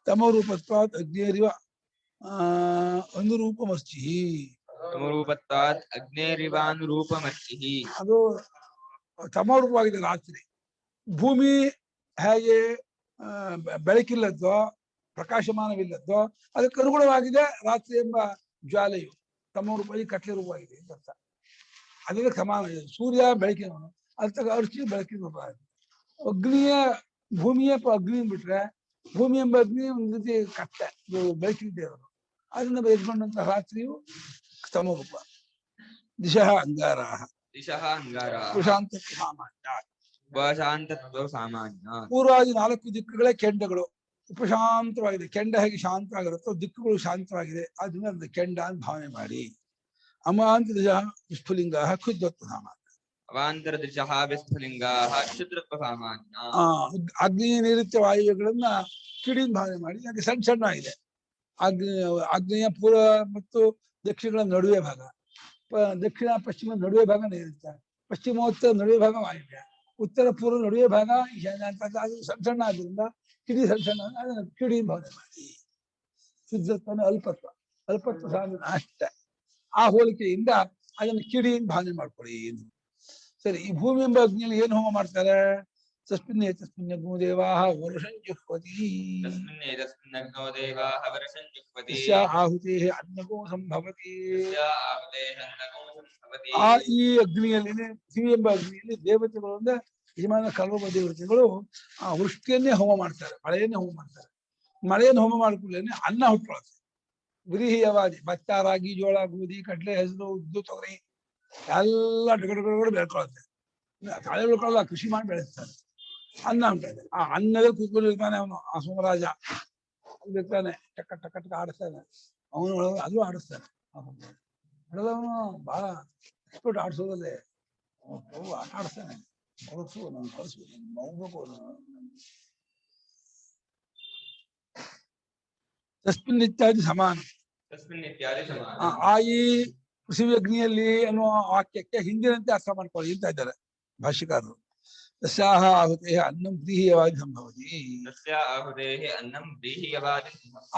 ತಮೋರೂಪತ್ವಾತ್ ಅಗ್ನೇರಿವ ಅನುರೂಪಮರ್ಚಿ. ಅದು ತಮೋರೂಪವಾಗಿದೆ ರಾತ್ರಿ. ಭೂಮಿ ಹೇಗೆ ಬೆಳಕಿಲ್ಲದ್ದೋ, ಪ್ರಕಾಶಮಾನವಿಲ್ಲದ್ದೋ, ಅದಕ್ಕೆ ಅನುಗುಣವಾಗಿದೆ ರಾತ್ರಿ ಎಂಬ ಜ್ವಾಲೆಯು. ತಮೋರೂಪವಾಗಿ ಕಟ್ಲೆ ರೂಪವಾಗಿದೆ ಅಂತ ಅರ್ಥ. ಅದಕ್ಕೆ ಸಮಾನ. ಸೂರ್ಯ ಬೆಳಕಿನವನು, ಅರ್ಥ ಅರ್ಚಿ ಬೆಳಕಿನ ರೂಪ ಆಗಿದೆ. ಅಗ್ನಿಯ ಭೂಮಿಯ ಅಗ್ನಿ ಬಿಟ್ರೆ, ಭೂಮಿ ಎಂಬ ಅಗ್ನಿ ಒಂದು ರೀತಿ ಕಟ್ಟೆ ಬೆಳಕಿದ್ದೇ ಇರೋದು. ಅದನ್ನ ಎದ್ಕೊಂಡಂತ ರಾತ್ರಿಯು ತಮೋರೂಪ. ದಿಶಃ ಅಂಗಾರಾಹ ಸಾಮಾನ್ಯ. ಪೂರ್ವಾದಿ 4 ದಿಕ್ಕುಗಳೇ ಕೆಂಡಗಳು, ಉಪಶಾಂತವಾಗಿದೆ. ಕೆಂಡ ಹೇಗೆ ಶಾಂತವಾಗಿರುತ್ತೋ ದಿಕ್ಕುಗಳು ಶಾಂತವಾಗಿದೆ, ಅದನ್ನ ಕೆಂಡ ಅಂತ ಭಾವನೆ ಮಾಡಿ. ಅಮಾಂತರಜ ವಿಸ್ಫುಲಿಂಗ ಕ್ಷುದ್ರತ್ವ ಸಾಮಾನ್ಯ. ಅವಾಂತರದಿಶಃ ವಿಸ್ಫುಲಿಂಗಾಃ ಕ್ಷುದ್ರತ್ವ ಸಾಮಾನ್ಯ. ಅಗ್ನಿ ನೈಋತ್ಯ ವಾಯುಗಳನ್ನ ಕಿಡಿಯಿಂದ ಭಾವನೆ ಮಾಡಿ ಯಾಕೆ ಸಣ್ಣ ಸಣ್ಣ ಇದೆ. ಆಗ್ನೇಯ ಪೂರ್ವ ಮತ್ತು ದಕ್ಷಿಣಗಳ ನಡುವೆ ಭಾಗ, ದಕ್ಷಿಣ ಪಶ್ಚಿಮ ನಡುವೆ ಭಾಗ ನೈಋತ್ಯ, ಪಶ್ಚಿಮೋತ್ತರ ನಡುವೆ ಭಾಗ ವಾಯುವ್ಯ, ಉತ್ತರ ಪೂರ್ವ ನಡುವೆ ಭಾಗ ಈಶಾನ್ಯ ಅಂತ ಅದು ಸಣ್ಣ ಸಣ್ಣ ಆದ್ರಿಂದ ಕಿಡಿ ಸಣ್ಣ ಸಣ್ಣ ಅದನ್ನ ಕಿಡಿಯಿಂದ ಭಾವನೆ ಮಾಡಿ. ಶುದ್ಧತ್ವನ ಅಲ್ಪತ್ವ ಸಾಧನ ಅಷ್ಟೇ. ಆ ಹೋಲಿಕೆಯಿಂದ ಅದನ್ನು ಕಿಡಿಯಿಂದ ಭಾವನೆ ಮಾಡ್ಕೊಳ್ಳಿ. ಸರಿ, ಈ ಭೂಮಿ ಎಂಬ ಅಗ್ನಿಯಲ್ಲಿ ಏನು ಹೋಮ ಮಾಡ್ತಾರೆ? ತಸ್ಮಿನ್ ಅಗ್ನೋ ದೇವಾಃ ವರುಷಂ ಜುಹ್ವತಿ. ಆಹುತೇಃ ಅನ್ನಗೋ ಸಂಭವತಿ. ಈ ಅಗ್ನಿಯಲ್ಲಿ, ಭೂಮಿ ಎಂಬ ಅಗ್ನಿಯಲ್ಲಿ ದೇವತೆಗಳು ಅಂದ್ರೆ ಯಜಮಾನ ಕಲ್ವ ದೇವತೆಗಳು ಆ ವೃಷ್ಟಿಯನ್ನೇ ಹೋಮ ಮಾಡ್ತಾರೆ, ಮಳೆಯನ್ನೇ ಹೋಮ ಮಾಡ್ತಾರೆ. ಮಳೆಯನ್ನು ಹೋಮ ಮಾಡ್ಕೊಳ್ಳೇನೆ ಅನ್ನ ಹುಟ್ಟುತ್ತೆ. ವ್ರೀಹಿಯವಾದಿ ಭತ್ತ, ರಾಗಿ, ಜೋಳ, ಗೋಧಿ, ಕಡಲೆ, ಹೆಸರು, ಉದ್ದು, ತೊಗರಿ ಎಲ್ಲ ಡಗಡಗಳು ಬೆಳ್ಕೊಳುತ್ತೆ. ತಾಳೆ ಬೆಳ್ಕೊಳ್ಳಲ್ಲ, ಕೃಷಿ ಮಾಡಿ ಬೆಳೆಸ್ತಾರೆ. ಅನ್ನ ಉಂಟಾದೆ. ಆ ಅನ್ನದಲ್ಲಿ ಕೂತ್ಕೊಂಡಿರ್ತಾನೆ ಅವನು, ಆ ಸೋಮರಾಜ ಇರ್ತಾನೆ, ಟಕ್ಕ ಟಕ್ಕ ಟಕ್ಕ ಆಡಿಸ್ತಾನೆ. ಅವನು ಅದು ಆಡಿಸ್ತಾನೆ. ಅವನು ಬಹಳ ಎಕ್ಸ್ಪರ್ಟ್ ಆಡಿಸೋದಲ್ಲೇ, ಆಟ ಆಡಿಸ್ತಾನೆ. ಹೊರಸು ನಾನು ಕಳಿಸು ಹೋಗ್ಬೇಕು. ತಸ್ಮಿನ್ ಇತ್ಯಾದಿ ಸಮಾನ. ಆ ಈ ಪೃಥ್ವಿ ಅಗ್ನಿಯಲ್ಲಿ ಅನ್ನುವ ವಾಕ್ಯಕ್ಕೆ ಹಿಂದಿನಂತೆ ಅರ್ಥ ಮಾಡ್ಕೊಳ್ಳಿ ಅಂತ ಇದ್ದಾರೆ ಭಾಷ್ಯಕಾರರು. ತಸ್ಯಾಹ ಆಹುತೇಃ ಅನ್ನಂ ವ್ರೀಹೀಯವಾದಿ ಸಂಭವತಿ.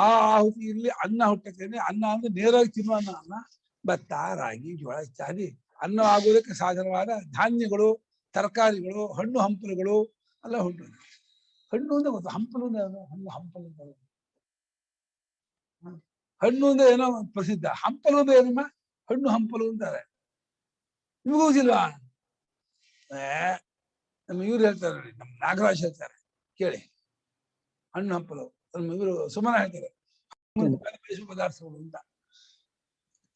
ಆ ಆಹುತಿಯಲ್ಲಿ ಅನ್ನ ಹುಟ್ಟುತ್ತೇನೆ. ಅನ್ನ ಅಂದ್ರೆ ನೇರವಾಗಿ ತಿನ್ನುವ ಅನ್ನ, ಭತ್ತ, ರಾಗಿ, ಜೋಳ ಇತ್ಯಾದಿ ಅನ್ನ ಆಗುವುದಕ್ಕೆ ಸಾಧನವಾದ ಧಾನ್ಯಗಳು, ತರಕಾರಿಗಳು, ಹಣ್ಣು ಹಂಪಲುಗಳು ಎಲ್ಲ ಹುಟ್ಟು. ಹಣ್ಣು ಅಂದ್ರೆ ಗೊತ್ತು, ಹಂಪಲು ಅಂದ್ರೆ ಹಣ್ಣು ಹಂಪಲು ಅಂತ. ಹಣ್ಣು ಅಂದ್ರೆ ಏನೋ ಪ್ರಸಿದ್ಧ, ಹಂಪಲು ಅಂದ್ರೆ ಏನಮ್ಮ? ಹಣ್ಣು ಹಂಪಲು ಅಂತಾರೆ. ನಿಮಗೂ ಗೊತ್ತಿಲ್ವಾ? ನಮ್ಮ ಇವ್ರು ಹೇಳ್ತಾರೆ ನೋಡಿ, ನಮ್ಮ ನಾಗರಾಜ್ ಹೇಳ್ತಾರೆ ಕೇಳಿ, ಹಣ್ಣು ಹಂಪಲು. ಇವರು ಸುಮನ ಹೇಳ್ತಾರೆ ಬೇಯಿಸುವ ಪದಾರ್ಥಗಳು ಅಂತ.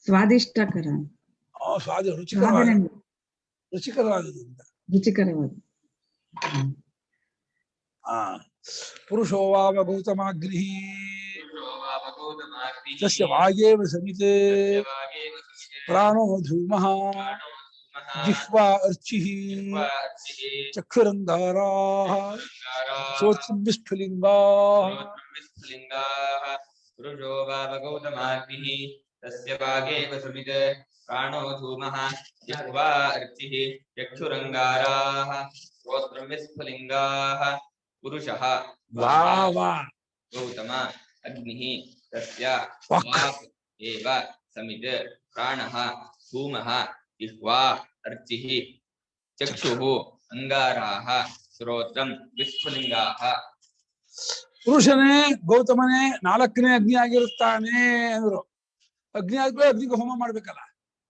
ಸ್ವಾದಿಷ್ಟಕರ, ಸ್ವಾದ ರುಚಿಕರವಾದದ್ದು ಅಂತ. ರುಚಿಕರವಾದ. ಪುರುಷೋ ವಾವ ಗೌತಮಾಗ್ನಿ ತಸ್ಯ ವಾಗೇವ ಸಮಿತೆ ಪ್ರಾಣೋ ಧೂಮಃ ಜಿಹ್ವಾ ಅರ್ಚಿಃ ಚಕ್ಷುರಂಗಾರಾಃ ಶ್ರೋತ್ರಂ ವಿಸ್ಫುಲಿಂಗಾಃ. ಪುರುಷೋ ವಾವ ಗೌತಮಾಗ್ನಿ ತಸ್ಯ ವಾಗೇವ ಸಮಿತೆ ಪ್ರಾಣೋ ಧೂಮಃ ಜಿಹ್ವಾ ಅರ್ಚಿಃ ಚಕ್ಷುರಂಗಾರಾಃ ಶ್ರೋತ್ರಂ ವಿಸ್ಫುಲಿಂಗಾಃ. ಪುರುಷಃ ಗೌತಮ ಅಗ್ನಿಃ ತಸ್ಯ ವಾಕ್ ಏವ ಸಮಿತ್ ಪ್ರಾಣಃ ಧೂಮಃ ಜಿಹ್ವಾ ಅರ್ಚಿಃ ಚಕ್ಷುಃ ಅಂಗಾರಾಃ ಶ್ರೋತ್ರಂ ವಿಸ್ಫುಲಿಂಗಾಃ. ಪುರುಷನೇ ಗೌತಮನೇ ನಾಲ್ಕನೇ ಅಗ್ನಿ ಆಗಿರುತ್ತಾನೆ ಅಂದ್ರು. ಅಗ್ನಿ ಆದ್ಮೇಲೆ ಅಗ್ನಿಗೆ ಹೋಮ ಮಾಡ್ಬೇಕಲ್ಲ,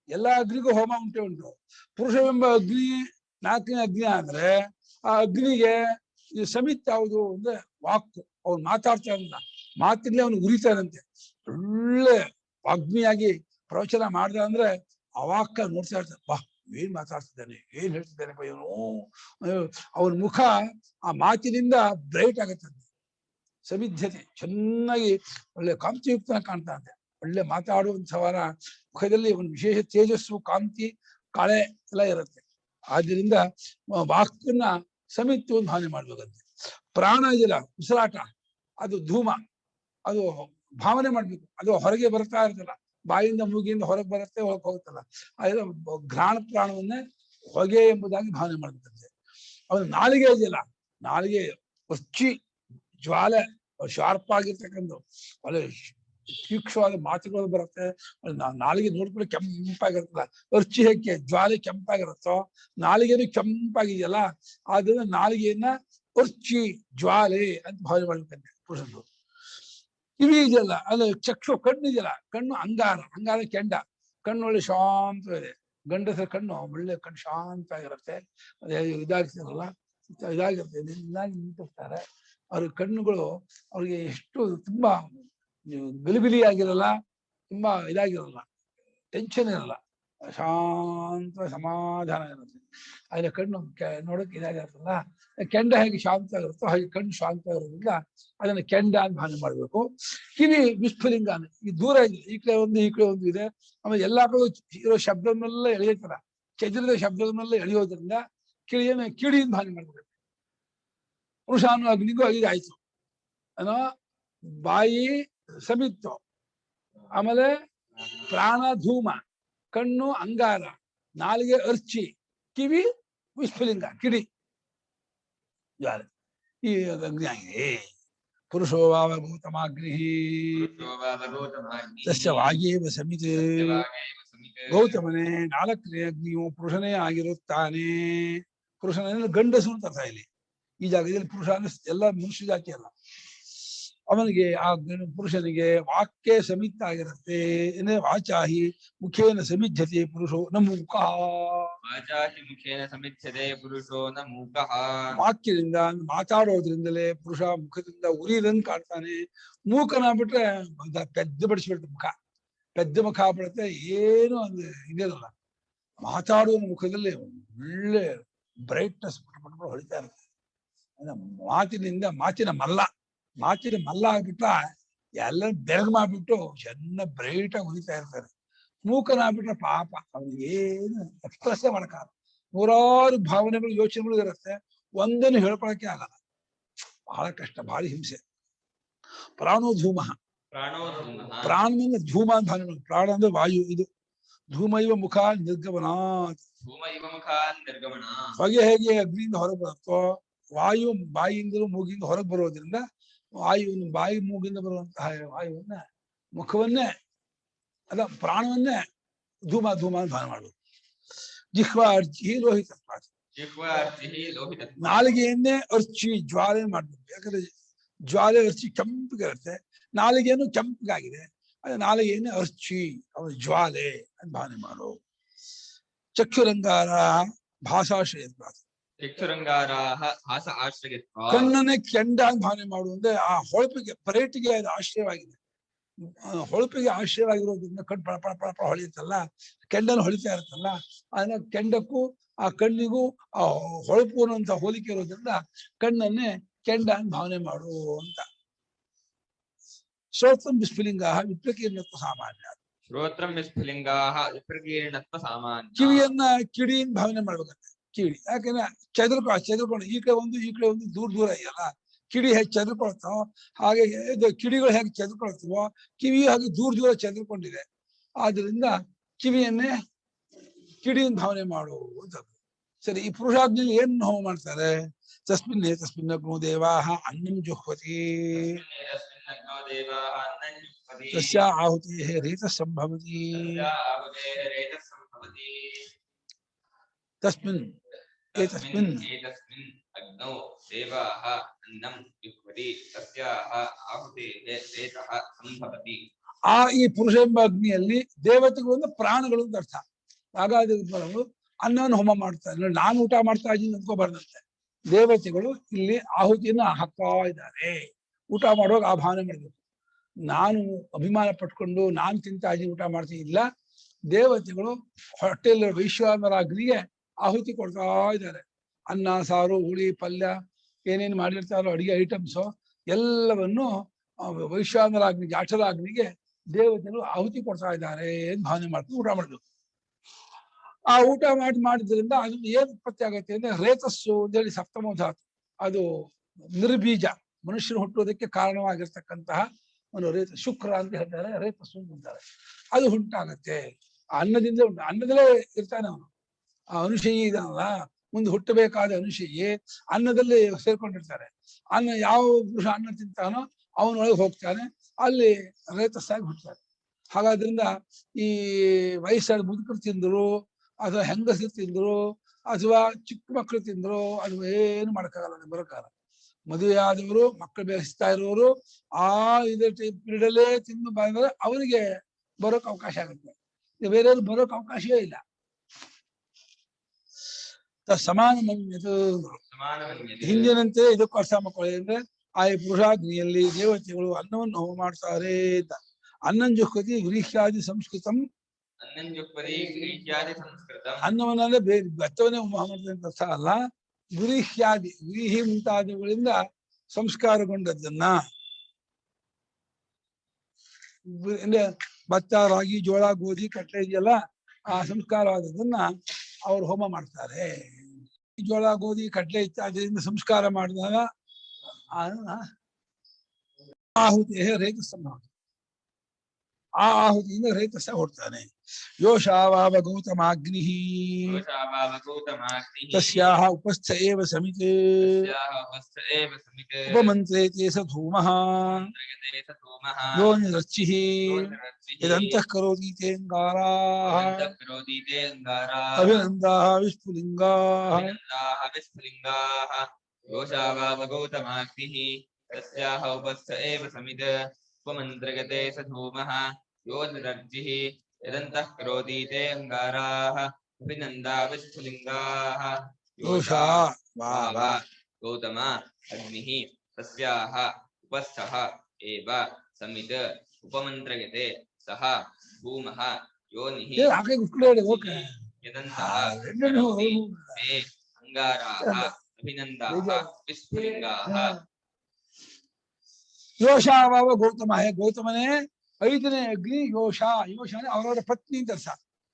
ಎಲ್ಲಾ ಅಗ್ನಿಗೂ ಹೋಮ ಉಂಟು. ಪುರುಷವೆಂಬ ಅಗ್ನಿ ನಾಲ್ಕನೇ ಅಗ್ನಿ ಆದ್ರೆ ಆ ಅಗ್ನಿಗೆ ಸಮಿತ್ ಯಾವುದು ಅಂದ್ರೆ ವಾಕ್. ಅವ್ನು ಮಾತಾಡ್ತಾ ಇರಲ್ಲ, ಮಾತಿರ್ಲಿ ಅವನು ಉರಿತಾನಂತೆ. ಒಳ್ಳೆ ಅಗ್ನಿಯಾಗಿ ಪ್ರವಚನ ಮಾಡ್ದ ಅಂದ್ರೆ ಅವಾಕ್ಕ ನೋಡ್ತಾ ಇರ್ತಾನೆ, ಬಾ ಏನ್ ಮಾತಾಡ್ತಿದ್ದಾನೆ, ಏನ್ ಹೇಳ್ತಿದ್ದಾನೆಪ್ಪ ಇವನು. ಅವನ ಮುಖ ಆ ಮಾತಿನಿಂದ ಬ್ರೈಟ್ ಆಗತ್ತಂತೆ, ಸಮಿಧ್ಯತೆ ಚೆನ್ನಾಗಿ ಒಳ್ಳೆ ಕಾಂತಿಯುಕ್ತ ಕಾಣ್ತಾನಂತೆ. ಒಳ್ಳೆ ಮಾತಾಡುವಂಥವರ ಮುಖದಲ್ಲಿ ಒಂದು ವಿಶೇಷ ತೇಜಸ್ಸು, ಕಾಂತಿ, ಕಳೆ ಎಲ್ಲ ಇರುತ್ತೆ. ಆದ್ದರಿಂದ ವಾಕನ್ನ ಸಮಿತ್ತು ಭಾವನೆ ಮಾಡ್ಬೇಕಂತೆ. ಪ್ರಾಣ ಇದೆಯಲ್ಲ, ಉಸಿರಾಟ, ಅದು ಧೂಮ, ಅದು ಭಾವನೆ ಮಾಡ್ಬೇಕು. ಅದು ಹೊರಗೆ ಬರ್ತಾ ಇರ್ತಲ್ಲ, ಬಾಯಿಂದ ಮೂಗಿಯಿಂದ ಹೊರಗೆ ಬರುತ್ತೆ, ಹೊರಗೆ ಹೋಗುತ್ತಲ್ಲ. ಅದೆಲ್ಲ ಘ್ರಾಣ ಪ್ರಾಣವನ್ನೇ ಹೊಗೆ ಎಂಬುದಾಗಿ ಭಾವನೆ ಮಾಡ್ಬೇಕಂತೆ. ಅವನು ನಾಲಿಗೆ ಇದೆಯಲ್ಲ, ನಾಲಿಗೆ ಒಚ್ಚಿ ಜ್ವಾಲೆ, ಶಾರ್ಪ್ ಆಗಿರ್ತಕ್ಕಂಥ ಒಳ್ಳೆ ತೀಕ್ಷ್ಣವಾದ ಮಾತುಗಳು ಬರುತ್ತೆ. ನಾಲಿಗೆ ನೋಡ್ಕೊಳ್ಳಿ ಕೆಂಪಾಗಿರುತ್ತಲ್ಲ, ಅರ್ಚಿ ಹೆಕ್ಕೆ ಜ್ವಾಲೆ ಕೆಂಪಾಗಿರುತ್ತೋ, ನಾಲಿಗೆನು ಕೆಂಪಾಗಿದೆಯಲ್ಲ, ಆದ್ರಿಂದ ನಾಲಿಗೆಯನ್ನ ಅರ್ಚಿ ಜ್ವಾಲೆ ಅಂತ ಭಾವನೆ ಮಾಡ್ಬೇಕಂತೆ ಪುರುಷರು. ಕಿವಿ ಇದೆಯಲ್ಲ, ಅದು ಚಕ್ಷು, ಕಣ್ಣು ಇದೆಯಲ್ಲ, ಕಣ್ಣು ಅಂಗಾರ, ಅಂಗಾರ ಕೆಂಡ, ಕಣ್ಣು ಒಳ್ಳೆ ಶಾಂತವಿದೆ. ಗಂಡಸರ ಕಣ್ಣು ಒಳ್ಳೆ ಕಣ್ಣು ಶಾಂತ ಆಗಿರುತ್ತೆ. ಅದೇ ಇದಾಗ್ತಿರಲ್ಲ, ಇದಾಗಿರುತ್ತೆ, ನಿಂತಿರ್ತಾರೆ. ಅವ್ರ ಕಣ್ಣುಗಳು ಅವ್ರಿಗೆ ಎಷ್ಟು ತುಂಬಾ ಗಲಿಬಿಲಿ ಆಗಿರಲ್ಲ, ತುಂಬಾ ಇದಾಗಿರಲ್ಲ, ಟೆನ್ಷನ್ ಇರಲ್ಲ. ಶಾಂತ ಸಮಾಧಾನ ಇರುತ್ತೆ. ಅಲ್ಲಿ ಕಣ್ಣು ನೋಡಕ್ಕೆ ಇದಾಗಿರುತ್ತಲ್ಲ, ಕೆಂಡ ಹೇಗೆ ಶಾಂತ ಇರುತ್ತೋ ಹಾಗೆ ಕಣ್ಣು ಶಾಂತ ಇರೋದ್ರಿಂದ ಅದನ್ನ ಕೆಂಡ ಅಂತ ಭಾವನೆ ಮಾಡ್ಬೇಕು. ಕಿವಿ ವಿಸ್ಫುಲಿಂಗ, ಈ ದೂರ ಇದೆ, ಈ ಕಡೆ ಒಂದು ಈ ಕಡೆ ಒಂದು ಇದೆ. ಆಮೇಲೆ ಎಲ್ಲಾ ಕಡೆ ಇರೋ ಶಬ್ದವನ್ನೆಲ್ಲ ಎಳೆಯತರ, ಚದುರಿದ ಶಬ್ದವನ್ನೆಲ್ಲ ಎಳೆಯೋದ್ರಿಂದ ಕಿಡಿಯನ್ನು ಕಿಡಿಯಿಂದ ಭಾವನೆ ಮಾಡ್ಬೇಕು. ಪುರುಷಾನು ಅಗ್ನಿಗೂ ಐದು ಆಯ್ತು. ಏನೋ ಬಾಯಿ ಸಮಿತ್ತು, ಆಮೇಲೆ ಪ್ರಾಣ ಧೂಮ, ಕಣ್ಣು ಅಂಗಾರ, ನಾಲಿಗೆ ಅರ್ಚಿ, ಕಿವಿ ವಿಸ್ಫುಲಿಂಗ ಕಿಡಿ. ಈ ಅಗ್ನಿ ಆಗಿದೆ. ಪುರುಷೋ ವಾವಭೂತಮಾಗ್ನಿ ತಸ್ಯ ವಾಗೇವ ಸಮಿತಿ. ಗೌತಮನೇ ನಾಲ್ಕನೇ ಅಗ್ನಿಯು ಪುರುಷನೇ ಆಗಿರುತ್ತಾನೆ. ಪುರುಷನ ಗಂಡಸು ಅಂತ ಅರ್ಥ ಇಲ್ಲಿ. ಈ ಜಾಗದಲ್ಲಿ ಪುರುಷ ಎಲ್ಲ ಮನುಷ್ಯ ಜಾತಿ ಅಲ್ಲ. ಅವನಿಗೆ ಆ ಪುರುಷನಿಗೆ ವಾಕ್ಯ ಸಮಿತ್ ಆಗಿರುತ್ತೆ. ವಾಚಾಹಿ ಮುಖೇನ ಸಮಿಧ್ಯತೆ ಪುರುಷೋ ನ ಮೂಕಃ. ವಾಚಾಹಿ ಮುಖೇನ ಸಮಿಧ್ಯತೆ ಪುರುಷೋ ನ ಮೂಕಃ. ವಾಕ್ಯದಿಂದ ಮಾತಾಡೋದ್ರಿಂದಲೇ ಪುರುಷ ಮುಖದಿಂದ ಉರಿದಂಗೆ ಕಾಡ್ತಾನೆ. ಮೂಕನಾಗ್ಬಿಟ್ರೆ ಪೆದ್ದ ಬಡಿಸ್ಬಿಡ್ತು ಮುಖ, ಪೆದ್ದ ಮುಖ ಆಗ್ಬಿಡುತ್ತೆ. ಏನು ಅಂದ್ರೆ ಇದಿರಲ್ಲ. ಮಾತಾಡುವ ಮುಖದಲ್ಲಿ ಒಳ್ಳೆ ಬ್ರೈಟ್ನೆಸ್ ಪಟ್ಬಿಟ್ಟು ಹೊಳಿತಾ ಇರುತ್ತೆ. ಮಾತಿನಿಂದ ಮಾತಿನ ಮಲ್ಲ ಆಗ್ಬಿಟ್ಟ ಎಲ್ಲ ಬೆರಗು ಮಾಡ್ಬಿಟ್ಟು ಚೆನ್ನಾಗಿ ಬ್ರೈಟ್ ಆಗಿ ಉರಿತಾ ಇರ್ತಾರೆ. ಮೂಕನಾಗ್ಬಿಟ್ರೆ ಪಾಪ ಅವ್ನಿಗೆ ಏನು ಎಕ್ಸ್ಪ್ರೆಸ್ ಮಾಡಕ್ಕಾಗಲ್ಲ. ನೂರಾರು ಭಾವನೆಗಳು ಯೋಚನೆಗಳು ಇರುತ್ತೆ, ಒಂದನ್ನು ಹೇಳ್ಕೊಳಕ್ಕೆ ಆಗಲ್ಲ. ಬಹಳ ಕಷ್ಟ, ಬಹಳ ಹಿಂಸೆ. ಪ್ರಾಣೋ ಧೂಮ, ಪ್ರಾಣದಿಂದ ಧೂಮ ಅಂತ ಭಾವನೆ ಮಾಡಿ. ಪ್ರಾಣ ಅಂದ್ರೆ ವಾಯು, ಇದು ಧೂಮ ಇವ ಮುಖ ನಿರ್ಗಮನ. ಹೊಗೆ ಹೇಗೆ ಅಗ್ನಿಯಿಂದ ಹೊರಗೆ ಬರುತ್ತೋ, ವಾಯು ಬಾಯಿಯಿಂದಲೂ ಮೂಗಿಂದ ಹೊರಗೆ ಬರೋದ್ರಿಂದ ವಾಯುವನ್ನು ಬಾಯಿ ಮೂಗಿಂದ ಬರುವಂತಹ ವಾಯುವನ್ನ ಮುಖವನ್ನೇ ಅದ ಪ್ರಾಣವನ್ನೇ ಧೂಮ ಅಂತ ಭಾವನೆ ಮಾಡುದು. ಜಿಹ್ವಾ ಅರ್ಚಿ ಲೋಹಿತ, ನಾಲಿಗೆಯನ್ನೇ ಅರ್ಚಿ ಜ್ವಾಲೆ ಮಾಡ್ಬೇಕು. ಯಾಕಂದ್ರೆ ಜ್ವಾಲೆ ಅರ್ಚಿ ಕೆಂಪಗಿರುತ್ತೆ, ನಾಲಿಗೆಯನ್ನು ಕೆಂಪಗಾಗಿದೆ, ಅದೇ ನಾಲಿಗೆಯನ್ನೇ ಅರ್ಚಿ ಅವನು ಜ್ವಾಲೆ ಅಂತ ಭಾವನೆ ಮಾಡು. ಚಕ್ಷುರಂಗಾರ ಭಾಷಾಶ್ರಯ, ಕಣ್ಣನ್ನೇ ಕೆಂಡ ಅಂತ ಭಾವನೆ ಮಾಡುವಂದ್ರೆ ಆ ಹೊಳಪಿಗೆ ಪರೇಟಿಗೆ ಅದು ಆಶ್ರಯವಾಗಿದೆ. ಹೊಳಪಿಗೆ ಆಶ್ರಯವಾಗಿರೋದ್ರಿಂದ ಕಣ್ಣು ಪಳ ಪಳ ಪಳ ಪಳ ಹೊಳೆಯುತ್ತಲ್ಲ, ಕೆಂಡನ್ನು ಹೊಳಿತಾ ಇರುತ್ತಲ್ಲ, ಅದನ್ನ ಕೆಂಡಕ್ಕೂ ಆ ಕಣ್ಣಿಗೂ ಆ ಹೊಳಪು ಅನ್ನುವಂತ ಹೋಲಿಕೆ ಇರೋದ್ರಿಂದ ಕಣ್ಣನ್ನೇ ಕೆಂಡ ಅಂತ ಭಾವನೆ ಮಾಡು ಅಂತ. ಶ್ರೋತ್ರಂ ವಿಸ್ಫುಲಿಂಗ ವಿಪ್ರಕೀರ್ಣತ್ವ ಸಾಮಾನ್ಯ. ಶ್ರೋತ್ರಂ ವಿಸ್ಫುಲಿಂಗ ವಿಪ್ರಕೀರ್ಣತ್ವ ಸಾಮಾನ್ಯ. ಕಿವಿಯನ್ನ ಕಿಡಿಯಿಂದ ಭಾವನೆ ಮಾಡ್ಬೇಕಂತೆ. ಕಿಡಿ ಯಾಕಂದ್ರೆ ಚದುರ್ಕೊಂಡು ಈ ಕಡೆ ಒಂದು ದೂರ ಇದೆಯಲ್ಲ, ಕಿಡಿ ಹೇಗೆ ಚದುರ್ಕೊಳ್ತಾವ ಹಾಗೆ ಕಿಡಿಗಳು ಹೇಗೆ ಚದುರ್ಕೊಳ್ತೀವೋ ಕಿವಿಯು ಹಾಗೆ ದೂರ ಚದುರ್ಕೊಂಡಿದೆ. ಆದ್ರಿಂದ ಕಿವಿಯನ್ನೇ ಕಿಡಿಯಿಂದ ಭಾವನೆ ಮಾಡು ಅಂತ. ಸರಿ, ಈ ಪುರುಷಾಗ್ನಿಯಲ್ಲಿ ಏನ್ ಹೋಮ ಮಾಡ್ತಾರೆ? ತಸ್ಮಿನ್ ಅಗ್ನೋ ದೇವಾಹ ಅನ್ನಂ ಜುಹ್ವತಿ ತಸ್ಯ ಆಹುತಿಃ ರೇತಃ ಸಂಭವತಿ. ತಸ್ಮಿನ್ ಅಗ್ನೌ ದೇವಾಃ ಅನ್ನಂ ಜುಹ್ವತಿ ತಸ್ಯಾಃ ಆಹುತೇಃ ರೇತಃ ಸಂಭವತಿ. ಈ ಪುರುಷ ಎಂಬ ಅಗ್ನಿಯಲ್ಲಿ ದೇವತೆಗಳು ಅಂದ್ರೆ ಪ್ರಾಣಗಳು ಅಂತ ಅರ್ಥ. ಹಾಗಾದ್ರೆ ಅನ್ನವನ್ನು ಹೋಮ ಮಾಡ್ತಾರೆ. ನಾನು ಊಟ ಮಾಡ್ತಾ ಇದ್ದೀನಿ ಅಂದ್ಕೋಬಾರ್ದಂತೆ. ದೇವತೆಗಳು ಇಲ್ಲಿ ಆಹುತಿಯನ್ನ ಹಾಕ್ತಾ ಇದ್ದಾರೆ. ಊಟ ಮಾಡುವಾಗ ಆ ಭಾವನೆ ಮಾಡಬೇಕು. ನಾನು ಅಭಿಮಾನ ಪಟ್ಕೊಂಡು ನಾನು ತಿಂತಾ ಇದ್ದೀನಿ ಊಟ ಮಾಡ್ತೀನಿ ಇಲ್ಲ. ದೇವತೆಗಳು ಹೊಟ್ಟೆಯಲ್ಲಿ ವೈಶ್ವಾನರ ಅಗ್ನಿಗೆ ಆಹುತಿ ಕೊಡ್ತಾ ಇದ್ದಾರೆ. ಅನ್ನ, ಸಾರು, ಹುಳಿ, ಪಲ್ಯ ಏನೇನು ಮಾಡಿರ್ತಾರೋ ಅಡಿಗೆ ಐಟಮ್ಸು ಎಲ್ಲವನ್ನು ವೈಶ್ವಾನರಾಗ್ನಿಗೆ, ಜಾಠರಾಗ್ನಿಗೆ ದೇವತೆಗಳು ಆಹುತಿ ಕೊಡ್ತಾ ಇದ್ದಾರೆ ಅಂತ ಭಾವನೆ ಮಾಡ್ಕೊಂಡು ಊಟ ಮಾಡಬೇಕು. ಆ ಊಟ ಮಾಡಿದ್ರಿಂದ ಅದು ಏನ್ ಉತ್ಪತ್ತಿ ಆಗತ್ತೆ ಅಂದ್ರೆ ರೇತಸ್ಸು ಅಂತೇಳಿ ಸಪ್ತಮ ಧಾತು, ಅದು ನಿರ್ಬೀಜ ಮನುಷ್ಯರು ಹುಟ್ಟುವುದಕ್ಕೆ ಕಾರಣವಾಗಿರ್ತಕ್ಕಂತಹ ಒಂದು ರೇತ, ಶುಕ್ರ ಅಂತ ಹೇಳ್ತಾರೆ, ರೇತಸ್ಸು ಅಂತಾರೆ. ಅದು ಉಂಟಾಗತ್ತೆ ಅನ್ನದಿಂದ. ಅನ್ನದಲ್ಲೇ ಇರ್ತಾನೆ ಅವನು. ಆ ಅನುಶಯಿ ಇದಲ್ಲ, ಮುಂದೆ ಹುಟ್ಟಬೇಕಾದ ಅನುಶಯಿ ಅನ್ನದಲ್ಲಿ ಸೇರ್ಕೊಂಡಿರ್ತಾರೆ. ಅನ್ನ ಯಾವ ಪುರುಷ ಅನ್ನ ತಿಂತಾನೋ ಅವನೊಳಗೆ ಹೋಗ್ತಾನೆ, ಅಲ್ಲಿ ರೇತಸ್ಸಾಗಿ ಹುಟ್ಟುತ್ತಾರೆ. ಹಾಗಾದ್ರಿಂದ ಈ ವಯಸ್ಸಾದ ಮುದುಕರು ತಿಂದ್ರು ಅಥವಾ ಹೆಂಗಸರು ತಿಂದ್ರು ಅಥವಾ ಚಿಕ್ಕ ಮಕ್ಕಳು ತಿಂದ್ರು ಅದು ಏನು ಮಾಡಕ್ಕಾಗಲ್ಲ, ಬರೋಕ್ಕಾಗಲ್ಲ. ಮದುವೆ ಆದವರು, ಮಕ್ಕಳು ಬೇಯಿಸ್ತಾ ಇರೋರು ಆ ಇದೇ ಪೀರಿಯಡಲ್ಲೇ ತಿಂದು ಬಂದ್ರೆ ಅವರಿಗೆ ಬರೋಕ್ ಅವಕಾಶ ಆಗುತ್ತೆ. ಬೇರೆಯವ್ರು ಬರೋಕ್ ಅವಕಾಶವೇ ಇಲ್ಲ. ಸಮಾನ ಹಿಂದಿನಂತೆ ಇದಕ್ಕೂ ಅರ್ಥ ಮಾಡ್ಕೊಳ್ಳಿ ಅಂದ್ರೆ ಆ ಪುರುಷಾಗ್ನಿಯಲ್ಲಿ ದೇವತೆಗಳು ಅನ್ನವನ್ನು ಹೋಮ ಮಾಡ್ತಾರೆ ಅಂತ. ಅನ್ನಂ ಜುಹ್ವತಿ ಗೃಹ್ಯಾದಿ ಸಂಸ್ಕೃತಂ ಅನ್ನಂಜುಪರಿ ಗ್ರೀಹ್ಯಾದಿ ಸಂಸ್ಕೃತಂ. ಅನ್ನವನ್ನಂದ್ರೆ ಭತ್ತವನ್ನೇ ಹೋಮ ಮಾಡ್ತದೆ ಅಂತ ಅರ್ಥ ಅಲ್ಲ. ಗುರಿಹ್ಯಾದಿ ಗುರಿಹಿ ಮುಂತಾದವುಗಳಿಂದ ಸಂಸ್ಕಾರಗೊಂಡದ್ದನ್ನ ಅಂದ್ರೆ ಭತ್ತ ರಾಗಿ ಜೋಳ ಗೋಧಿ ಕಟ್ಲೆ ಇದೆಯಲ್ಲ ಆ ಸಂಸ್ಕಾರವಾದದನ್ನ ಅವ್ರು ಹೋಮ ಮಾಡ್ತಾರೆ. ಜೋಳ ಗೋಧಿ ಕಟ್ಲೆ ಇತ್ಯಾದಿಯಿಂದ ಸಂಸ್ಕಾರ ಮಾಡಿದಾಗ ಆಹುತಿ ರೇತಸ್ತಂಭ ಆ ಆಹುತಿಯಿಂದ ರೇತಸ್ಥ ಹೊಡ್ತಾನೆ. ಯೋಷಾವಾವ ಗೌತಮಾಗ್ನಿ ತಸ್ಯಾಹ ಉಪಸ್ಥ ಏವ ಸಮಿತೆ ಉಪಮಂತ್ರೇತೆ ಸ ಧೂಮಃ ಯೋನಿರಚ್ಚಿಃ ಯದಂತಃ ಕರೋತಿ ತೇಂಗಾರಾಃ ಅಭಿನಂದಾಃ ವಿಸ್ಫುಲಿಂಗಾಃ. ಯೋಷಾವಾವ ಗೌತಮಾಗ್ನಿಃ ತಸ್ಯಾಹ ಉಪಸ್ಥ ಏವ ಸಮಿತ ಉಪಮಂತ್ರಗತೆ ಸ ಧೂಮಃ ಯೋನಿರಚ್ಚಿಃ ಯದಂತಃ ಕರೋತಿ ತೇ ಅಂಗಾರಾಃ ಅಭಿನಂದಾ ವಿಸ್ಫುಲಿಂಗಾಃ. ಯೋಷಾ ವಾವ ಗೌತಮ ಅಗ್ನಿಃ ತಸ್ಯಾಹ ಉಪಸ್ಥಃ ಏವ ಸಮಿತ ಉಪಮಂತ್ರಯತೆ ಸಹ ಭೂಮಃ ಯೋನಿಃ ಯದಂತಃ ಕರೋತಿ ತೇ ಅಂಗಾರಾಃ ಅಭಿನಂದಾಃ ವಿಸ್ಫುಲಿಂಗಾಃ. ಯೋಷಾವಾವ ಗೌತಮ ಗೌತಮನೇ ಐದನೇ ಅಗ್ನಿ ಯೋಷ. ಯೋಷ ಅಂದ್ರೆ ಅವರವರ ಪತ್ನಿ ಅಂತ ಅರ್ಥ,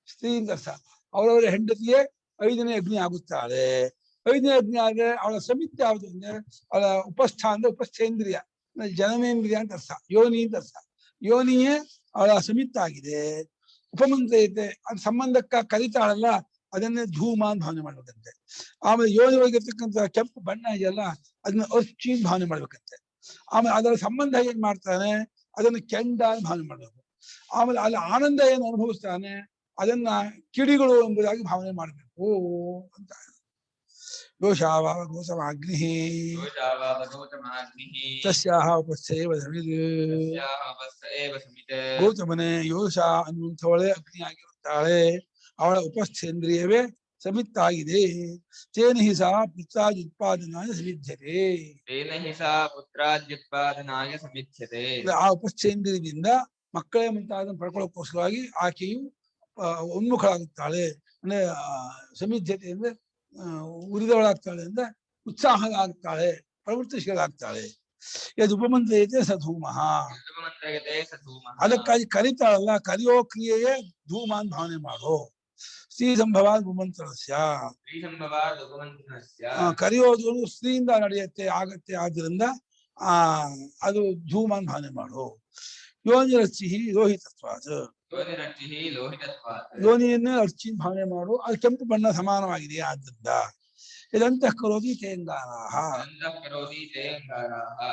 ಸ್ತ್ರೀ ಅಂತ ಅರ್ಥ. ಅವರವರ ಹೆಂಡತಿಯೇ ಐದನೇ ಅಗ್ನಿ ಆಗುತ್ತಾಳೆ. ಐದನೇ ಅಗ್ನಿ ಆದ್ರೆ ಅವಳ ಸಮಿತಿ ಯಾವುದು ಅಂದ್ರೆ ಅವಳ ಉಪಸ್ಥ ಅಂದ್ರೆ ಉಪಸ್ಥೇಂದ್ರಿಯ ಜನನೇಂದ್ರಿಯ ಅಂತ ಅರ್ಥ, ಯೋನಿ ಅಂತ ಅರ್ಥ. ಯೋನಿಯೇ ಅವಳ ಸಮಿತಿ ಆಗಿದೆ. ಉಪಮಂತ್ರ ಐತೆ ಅದು ಸಂಬಂಧಕ್ಕ ಕರಿತಾಳಲ್ಲ ಅದನ್ನೇ ಧೂಮ ಅಂತ ಭಾವನೆ ಮಾಡ್ಬೇಕಂತೆ. ಆಮೇಲೆ ಯೋನಿ ಒಳಗಿರ್ತಕ್ಕಂಥ ಕೆಂಪು ಬಣ್ಣ ಇದೆಯಲ್ಲ ಅದನ್ನ ಅರ್ಚಿ ಅಂತ ಭಾವನೆ ಮಾಡ್ಬೇಕಂತೆ. ಆಮೇಲೆ ಅದರ ಸಂಬಂಧ ಏನ್ ಮಾಡ್ತಾನೆ ಅದನ್ನು ಕೆಂಡ ಅಂತ ಭಾವನೆ ಮಾಡಬೇಕು. ಆಮೇಲೆ ಅಲ್ಲಿ ಆನಂದ ಏನು ಅನುಭವಿಸ್ತಾನೆ ಅದನ್ನ ಕಿಡಿಗಳು ಎಂಬುದಾಗಿ ಭಾವನೆ ಮಾಡಬೇಕು ಅಂತ. ಯೋಷಾವಾವ ಗೌತಮಾಗ್ನಿ ತಸ್ಯಾಹ ಉಪಸ್ಥ ಏವ ಸಮಿತ್. ಗೌತಮನೆ ಯೋಷ ಅನ್ನುವಂಥವಳೇ ಅಗ್ನಿ ಆಗಿರುತ್ತಾಳೆ, ಅವಳ ಉಪಸ್ಥೇಂದ್ರಿಯವೇ ಸಮಿತ್ತಾಗಿದೆ. ತೇನ ಹಿ ಸಹ ಪುತ್ರಾದ್ಯುತ್ಪಾದನಾಯ ಸಮಿಧ್ಯತೆ. ಆ ಉಪಸ್ಥೇಂದ್ರಿಯದಿಂದ ಮಕ್ಕಳೇ ಮುಂತಾದ ಪಡ್ಕೊಳ್ಳೋಕ್ಕೋಸ್ಕರವಾಗಿ ಆಕೆಯು ಉನ್ಮುಖಳಾಗುತ್ತಾಳೆ. ಅಂದ್ರೆ ಸಮಿಧ್ಯತೆ ಅಂದ್ರೆ ಉರಿದವಳಾಗ್ತಾಳೆ ಅಂದ್ರೆ ಉತ್ಸಾಹಗಳಾಗ್ತಾಳೆ, ಪ್ರವೃತ್ತಿಶೀಲಾಗ್ತಾಳೆ. ಇದು ಉಪಮಂತ್ರ ಐತೆ ಸ ಧೂಮಃ. ಅದಕ್ಕಾಗಿ ಕರಿತಾಳಲ್ಲ, ಕರಿಯೋ ಕ್ರಿಯೆಯೇ ಧೂಮ ಅಂತ ಭಾವನೆ ಮಾಡೋ. ಸ್ತ್ರೀ ಸಂಭವಾದ ಉಪಮಂತ್ರಸ್ಯ. ಕರಿಯೋದು ಸ್ತ್ರೀಯಿಂದ ನಡೆಯುತ್ತೆ ಆಗತ್ತೆ, ಆದ್ರಿಂದ ಅದು ಧೂಮ ಅಂತ ಭಾವನೆ ಮಾಡು. ಯೋನಿರಚ್ಚಿ ಲೋಹಿತತ್ವಾದ. ಯೋನಿಯನ್ನೇ ಅರ್ಚಿ ಭಾವನೆ ಮಾಡು, ಅದು ಕೆಂಪು ಬಣ್ಣ ಸಮಾನವಾಗಿದೆ ಆದ್ರಿಂದ. ಇದಂತಃ ಕರೋತಿ ತೇಂಗಾರಾಹ.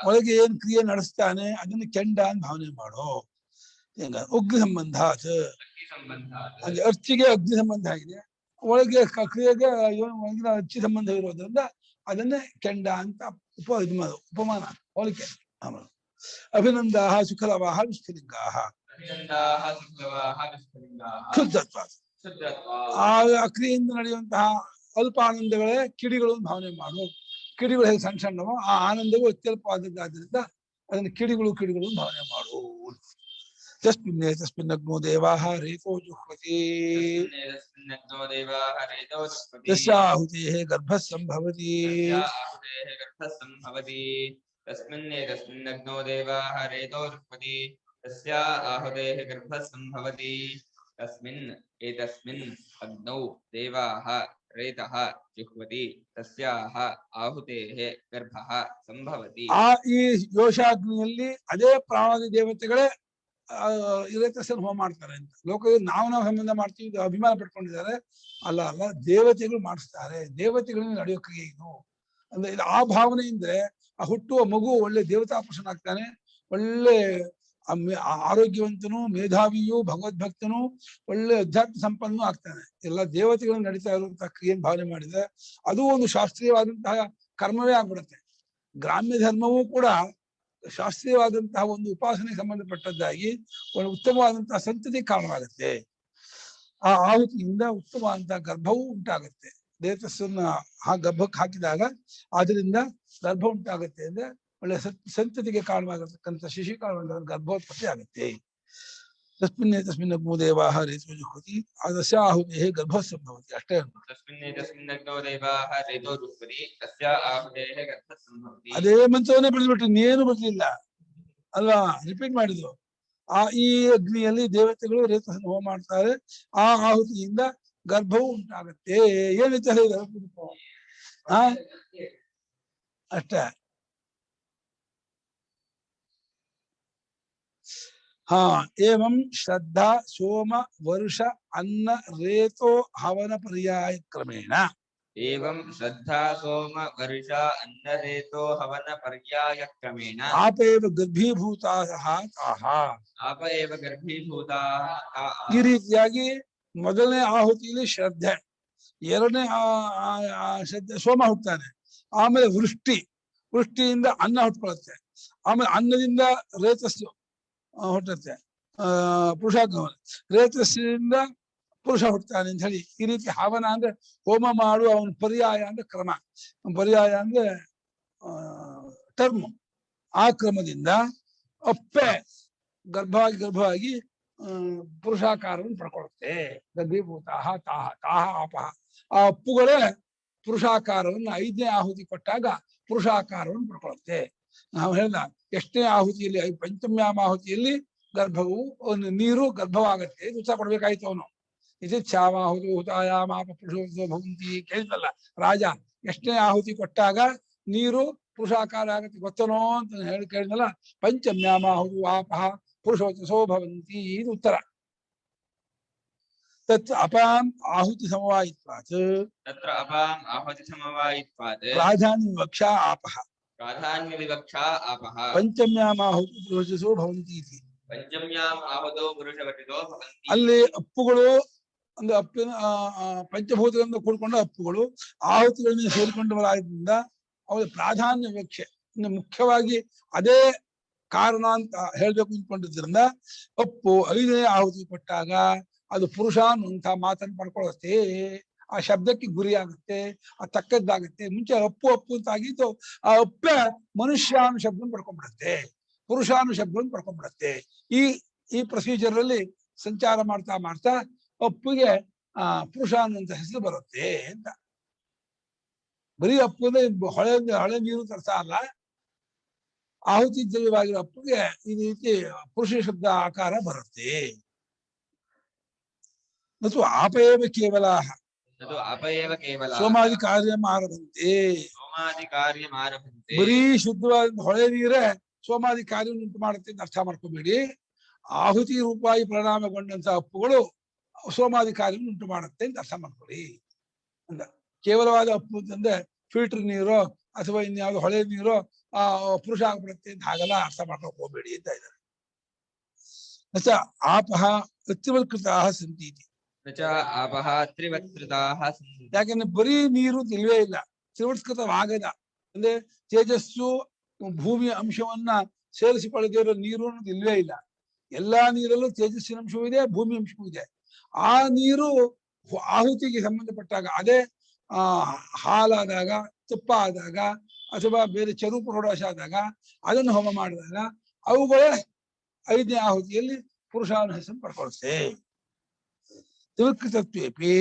ಒಳಗೆ ಏನ್ ಕ್ರಿಯೆ ನಡೆಸ್ತಾನೆ ಅದನ್ನು ಕೆಂಡ ಅಂತ ಭಾವನೆ ಮಾಡು. ಅಗ್ನಿ ಸಂಬಂಧ, ಅಲ್ಲಿ ಅರ್ಚಿಗೆ ಅಗ್ನಿ ಸಂಬಂಧ ಆಗಿದೆ, ಒಳಗೆ ಕ್ರಿಯೆಗೆ ಒಳಗಿನ ಅರ್ಚಿ ಸಂಬಂಧ ಇರೋದ್ರಿಂದ ಅದನ್ನೇ ಕೆಂಡ ಅಂತ ಉಪಮಾನ ಹೋಲಿಕೆ. ಆಮೇಲೆ ಅಭಿನಂದಾಹ ಸುಖಲವಾಹ ವಿಸ್ಫುಲಿಂಗಾಹ. ಶುದ್ಧತ್ವ. ಆ ಕ್ರಿಯೆಯಿಂದ ನಡೆಯುವಂತಹ ಅಲ್ಪ ಆನಂದಗಳೇ ಕಿಡಿಗಳು ಭಾವನೆ ಮಾಡು. ಕಿಡಿಗಳು ಹೇಗೆ ಸಣ್ಣ ಸಣ್ಣವೋ ಆ ಆನಂದವು ಅತ್ಯಲ್ಪವಾದದ್ದಾದ್ರಿಂದ ಅದನ್ನು ಕಿಡಿಗಳು ಭಾವನೆ ಮಾಡು. ತಸ್ಮಿನ್ನಗ್ನೋ ದೇವಾಃ ರೇತೋ ಜುಹ್ವತಿ ತಸ್ಯಾಹುತೇಃ ಗರ್ಭಃ ಸಂಭವತಿ. ತಸ್ಮಿನ್ನಗ್ನೋ ದೇವಾಃ ರೇತೋ ಜುಹ್ವತಿ ತಸ್ಯಾ ಆಹುತೇಃ ಗರ್ಭಃ ಸಂಭವತಿ. ತಸ್ಮಿನ್ ಏತಸ್ಮಿನ್ ಅಗ್ನೌ ದೇವಾಃ ರೇತಃ ಜುಹ್ವತಿ ತಸ್ಯಾಹ ಆಹುತೇಃ ಗರ್ಭಃ ಸಂಭವತಿ. ಆ ಈ ಯೋಷಾಗ್ನಿಯಲ್ಲಿ ಅದೇ ಪ್ರಾಣಾದಿ ದೇವತೆಗಳೇ ರೇತಸ್ಸನ್ನು ಹೋಮ ಮಾಡ್ತಾರೆ ಅಂತ ಲೋಕದಲ್ಲಿ ನಾವು ಸಂಬಂಧ ಮಾಡ್ತೀವಿ ಅಭಿಮಾನ ಪಡ್ಕೊಂಡಿದ್ದಾರೆ. ಅಲ್ಲ ಅಲ್ಲ, ದೇವತೆಗಳು ಮಾಡಿಸ್ತಾರೆ. ದೇವತೆಗಳಿಂದ ನಡೆಯೋ ಕ್ರಿಯೆ ಇದು ಅಂದ್ರೆ ಇದು ಆ ಭಾವನೆಯಿಂದ ಆ ಹುಟ್ಟುವ ಮಗು ಒಳ್ಳೆ ದೇವತಾ ಪುರುಷನಾಗ್ತಾನೆ, ಒಳ್ಳೆ ಆರೋಗ್ಯವಂತನು, ಮೇಧಾವಿಯು, ಭಗವದ್ಭಕ್ತನು, ಒಳ್ಳೆ ಅಧ್ಯಾತ್ಮ ಸಂಪನ್ನೂ ಆಗ್ತಾನೆ. ಎಲ್ಲ ದೇವತೆಗಳನ್ನು ನಡೀತಾ ಇರುವಂತಹ ಕ್ರಿಯೆಯನ್ನು ಭಾವನೆ ಮಾಡಿದ್ರೆ ಅದು ಒಂದು ಶಾಸ್ತ್ರೀಯವಾದಂತಹ ಕರ್ಮವೇ ಆಗ್ಬಿಡುತ್ತೆ. ಗ್ರಾಮ್ಯ ಧರ್ಮವೂ ಕೂಡ ಶಾಸ್ತ್ರೀಯವಾದಂತಹ ಒಂದು ಉಪಾಸನೆಗೆ ಸಂಬಂಧಪಟ್ಟದ್ದಾಗಿ ಒಂದು ಉತ್ತಮವಾದಂತಹ ಸಂತತಿ ಕಾರಣವಾಗುತ್ತೆ. ಆ ಆಹುತಿಯಿಂದ ಉತ್ತಮವಾದಂತಹ ಗರ್ಭವೂ ಉಂಟಾಗುತ್ತೆ. ದೇವತಸ್ಸನ್ನ ಆ ಗರ್ಭಕ್ಕೆ ಹಾಕಿದಾಗ ಅದರಿಂದ ಗರ್ಭ ಉಂಟಾಗುತ್ತೆ ಅಂದ್ರೆ ಒಳ್ಳೆ ಸಂತತಿಗೆ ಕಾರಣವಾಗಿರ್ತಕ್ಕಂಥ ಶಿಶು ಕಾರಣವಾದ ಗರ್ಭೋತ್ಪತ್ತಿ ಆಗುತ್ತೆ. तस्मिन् अग्नो देवाः रेतो जुह्वति तस्य आहुतेः गर्भः सम्भवति अष्टे तस्मिन्नग्नो देवाः रेतो जुह्वति तस्य आहुतेः गर्भः सम्भवति ಅದೇ ಮಂತ್ರವನ್ನೇ ಬಿಡಿಸ್ಬಿಟ್ಟು ಇನ್ನೇನು ಬರ್ಲಿಲ್ಲ ಅಲ್ವಾ ರಿಪೀಟ್ ಮಾಡಿದ್ರು ಈ ಅಗ್ನಿಯಲ್ಲಿ ದೇವತೆಗಳು ರೇತಸನ್ನು ಹೋಮ ಮಾಡ್ತಾರೆ ಆ ಆಹುತಿಯಿಂದ ಗರ್ಭವು ಉಂಟಾಗತ್ತೆ ಏನು ಅಷ್ಟೇ एवं श्रद्धा सोम वर्ष अन्न रेतो हवन पर्याय क्रमेण एवं श्रद्धा सोम वर्ष अन्न रेतो हवन पर्याय क्रमेण आप एव गर्भीभूताः ताः आप एव गर्भीभूताः ಈ ರೀತಿಯಾಗಿ ಮೊದಲನೇ ಆಹುತಿಯಲ್ಲಿ ಶ್ರದ್ಧೆ ಎರಡನೇ ಶ್ರದ್ಧೆ ಸೋಮ ಹುಟ್ಟುತ್ತಾನೆ ಆಮೇಲೆ ವೃಷ್ಟಿಯಿಂದ ಅನ್ನ ಹುಟ್ಕೊಳ್ಳುತ್ತೆ ಆಮೇಲೆ ಅನ್ನದಿಂದ ರೇತಸ್ಸು ಹುಟ್ಟುತ್ತೆ ಪುರುಷಾಗಮನ ರೇತಸ್ಸಿನಿಂದ ಪುರುಷ ಹುಟ್ಟುತ್ತಾನೆ ಅಂತ ಹೇಳಿ ಈ ರೀತಿ ಹವನ ಅಂದ್ರೆ ಹೋಮ ಮಾಡು ಅವನ ಪರ್ಯಾಯ ಅಂದ್ರೆ ಕ್ರಮ ಪರ್ಯಾಯ ಅಂದ್ರೆ ಟರ್ಮ್ ಆ ಕ್ರಮದಿಂದ ಅಪ್ಪೆ ಗರ್ಭವಾಗಿ ಪುರುಷಾಕಾರವನ್ನು ಪಡ್ಕೊಳ್ಳುತ್ತೆ ಗರ್ಭೀಭೂತಾಹ ತಾಹ ಆಪಹ ಆ ಅಪ್ಪುಗಳೇ ಪುರುಷಾಕಾರವನ್ನು 5ನೇ ಆಹುತಿ ಕೊಟ್ಟಾಗ ಪುರುಷಾಕಾರವನ್ನು ಪಡ್ಕೊಳ್ಳುತ್ತೆ ನಾವು ಹೇಳ್ದ ಎಷ್ಟನೇ ಆಹುತಿಯಲ್ಲಿ ಪಂಚಮ್ಯಾಮ ಆಹುತಿಯಲ್ಲಿ ಗರ್ಭವು ನೀರು ಗರ್ಭವಾಗತ್ತೆ ಉತ್ಸಾಹ ಕೊಡ್ಬೇಕಾಯ್ತು ಅವನು ಇದು ಚಾಮಾಹುತಿ ಹುತಾಯಾಮಾಪ ಪುರುಷೋ ಭವಂತಿ ಕೇಳಿದಲ್ಲ ರಾಜ ಎಷ್ಟನೇ ಆಹುತಿ ಕೊಟ್ಟಾಗ ನೀರು ಪುರುಷಾಕಾರ ಆಗತ್ತೆ ಗೊತ್ತನೋ ಅಂತ ಹೇಳಿ ಕೇಳಿದಲ್ಲ ಪಂಚಮ್ಯಾಮಾಹುತಿ ಆಪಹ ಪುರುಷೋಚಸೋ ಭವಂತಿ ಇದು ಉತ್ತರ तत्र अपाम आहुति समवायित्वात् प्राधान्य विवक्षा आपः पंचम्याम आहुति पुरुषसो भवन्ति इति ಅಲ್ಲಿ ಅಪ್ಪುಗಳು ಒಂದು ಅಪ್ಪಿನ ಪಂಚಭೂತಗಳಿಂದ ಕೂಡಿಕೊಂಡ ಅಪ್ಪುಗಳು ಆಹುತಿಗಳನ್ನು ಸೇರಿಕೊಂಡವರಾದ್ರಿಂದ ಅವರ ಪ್ರಾಧಾನ್ಯ ವಿವಕ್ಷೆ ಮುಖ್ಯವಾಗಿ ಅದೇ ಕಾರಣ ಅಂತ ಹೇಳ್ಬೇಕು ಅಂದ್ಕೊಂಡಿದ್ರಿಂದ ಅಪ್ಪು 5ನೇ ಆಹುತಿ ಕೊಟ್ಟಾಗ ಅದು ಪುರುಷ ಅನ್ನುವಂಥ ಮಾತನ್ನು ಪಡ್ಕೊಳ್ಳುತ್ತೆ ಆ ಶಬ್ದಕ್ಕೆ ಗುರಿ ಆಗುತ್ತೆ ಆ ತಕ್ಕದ್ದಾಗುತ್ತೆ ಮುಂಚೆ ಅಪ್ಪು ಅಂತ ಆಗಿತ್ತು ಆ ಅಪ್ಪೆ ಮನುಷ್ಯಾನು ಶಬ್ದವನ್ನು ಪಡ್ಕೊಂಡ್ಬಿಡುತ್ತೆ ಪುರುಷಾನು ಶಬ್ದವನ್ನು ಪಡ್ಕೊಂಡ್ಬಿಡುತ್ತೆ ಈ ಪ್ರೊಸೀಜರ್ ಅಲ್ಲಿ ಸಂಚಾರ ಮಾಡ್ತಾ ಅಪ್ಪುಗೆ ಪುರುಷ ಅನ್ನುವಂಥ ಹೆಸರು ಬರುತ್ತೆ ಅಂತ ಬರೀ ಅಪ್ಪು ಅಂದ್ರೆ ಹಳೆ ನೀರು ತರ್ಸ ಅಲ್ಲ ಆಹುತಿ ದ್ರವ್ಯವಾಗಿರೋ ಅಪ್ಪುಗೆ ಈ ರೀತಿ ಪುರುಷ ಶಬ್ದ ಆಕಾರ ಬರುತ್ತೆ ಮತ್ತು ಆಪಯೇವ ಕೇವಲ ಸೋಮಾದಿ ಕಾರ್ಯಮಾರಭಂತೆ ಬರೀ ಶುದ್ಧವಾದ ಹೊಳೆ ನೀರೇ ಸೋಮಾದಿ ಕಾರ್ಯವನ್ನು ಉಂಟು ಮಾಡುತ್ತೆ ಅಂತ ಅರ್ಥ ಮಾಡ್ಕೋಬೇಡಿ ಆಹುತಿ ರೂಪಾಯಿ ಪರಿಣಾಮಗೊಂಡಂತ ಅಪ್ಪುಗಳು ಸೋಮಾದಿ ಕಾರ್ಯವನ್ನು ಉಂಟು ಮಾಡುತ್ತೆ ಅಂತ ಅರ್ಥ ಮಾಡ್ಕೊಳ್ಳಿ ಅಂತ ಕೇವಲವಾದ ಅಪ್ಪು ಅಂತಂದ್ರೆ ಫಿಲ್ಟರ್ ನೀರು ಅಥವಾ ಇನ್ಯಾವುದೋ ಹೊಳೆ ನೀರು ಪುರುಷ ಆಗ್ಬಿಡುತ್ತೆ ಅಂತ ಹಾಗೆಲ್ಲ ಅರ್ಥ ಮಾಡ್ಕೊಕ್ ಹೋಗ್ಬೇಡಿ ಅಂತ ಇದ್ದಾರೆ ಆಪಹ ಅತ್ಯವತ್ಕೃತಾಃ ಸಂತಿ ಯಾಕಂದ್ರೆ ಬರೀ ನೀರು ಇಲ್ವೇ ಇಲ್ಲ ತ್ರಿವತ್ಕೃತವಾಗದ ಅಂದ್ರೆ ತೇಜಸ್ಸು ಭೂಮಿಯ ಅಂಶವನ್ನ ಸೇರಿಸಿಕೊಳ್ಳದಿರೋ ನೀರು ಅನ್ನೋದು ಇಲ್ವೇ ಇಲ್ಲ ಎಲ್ಲಾ ನೀರಲ್ಲೂ ತೇಜಸ್ಸಿನ ಅಂಶವೂ ಇದೆ ಭೂಮಿ ಅಂಶವೂ ಇದೆ ಆ ನೀರು ಆಹುತಿಗೆ ಸಂಬಂಧಪಟ್ಟಾಗ ಅದೇ ಹಾಲಾದಾಗ ತುಪ್ಪ ಆದಾಗ ಅಥವಾ ಬೇರೆ ಚರೂಪ ರೋಡಾಶ ಆದಾಗ ಅದನ್ನು ಹೋಮ ಮಾಡಿದಾಗ ಅವುಗಳೇ 5ನೇ ಆಹುತಿಯಲ್ಲಿ ಪುರುಷಾನು ಹೆಸರು ಪಡ್ಕೊಳ್ತೆ ತ್ರಿವತ್ಕೃತತ್ವೇಪಿ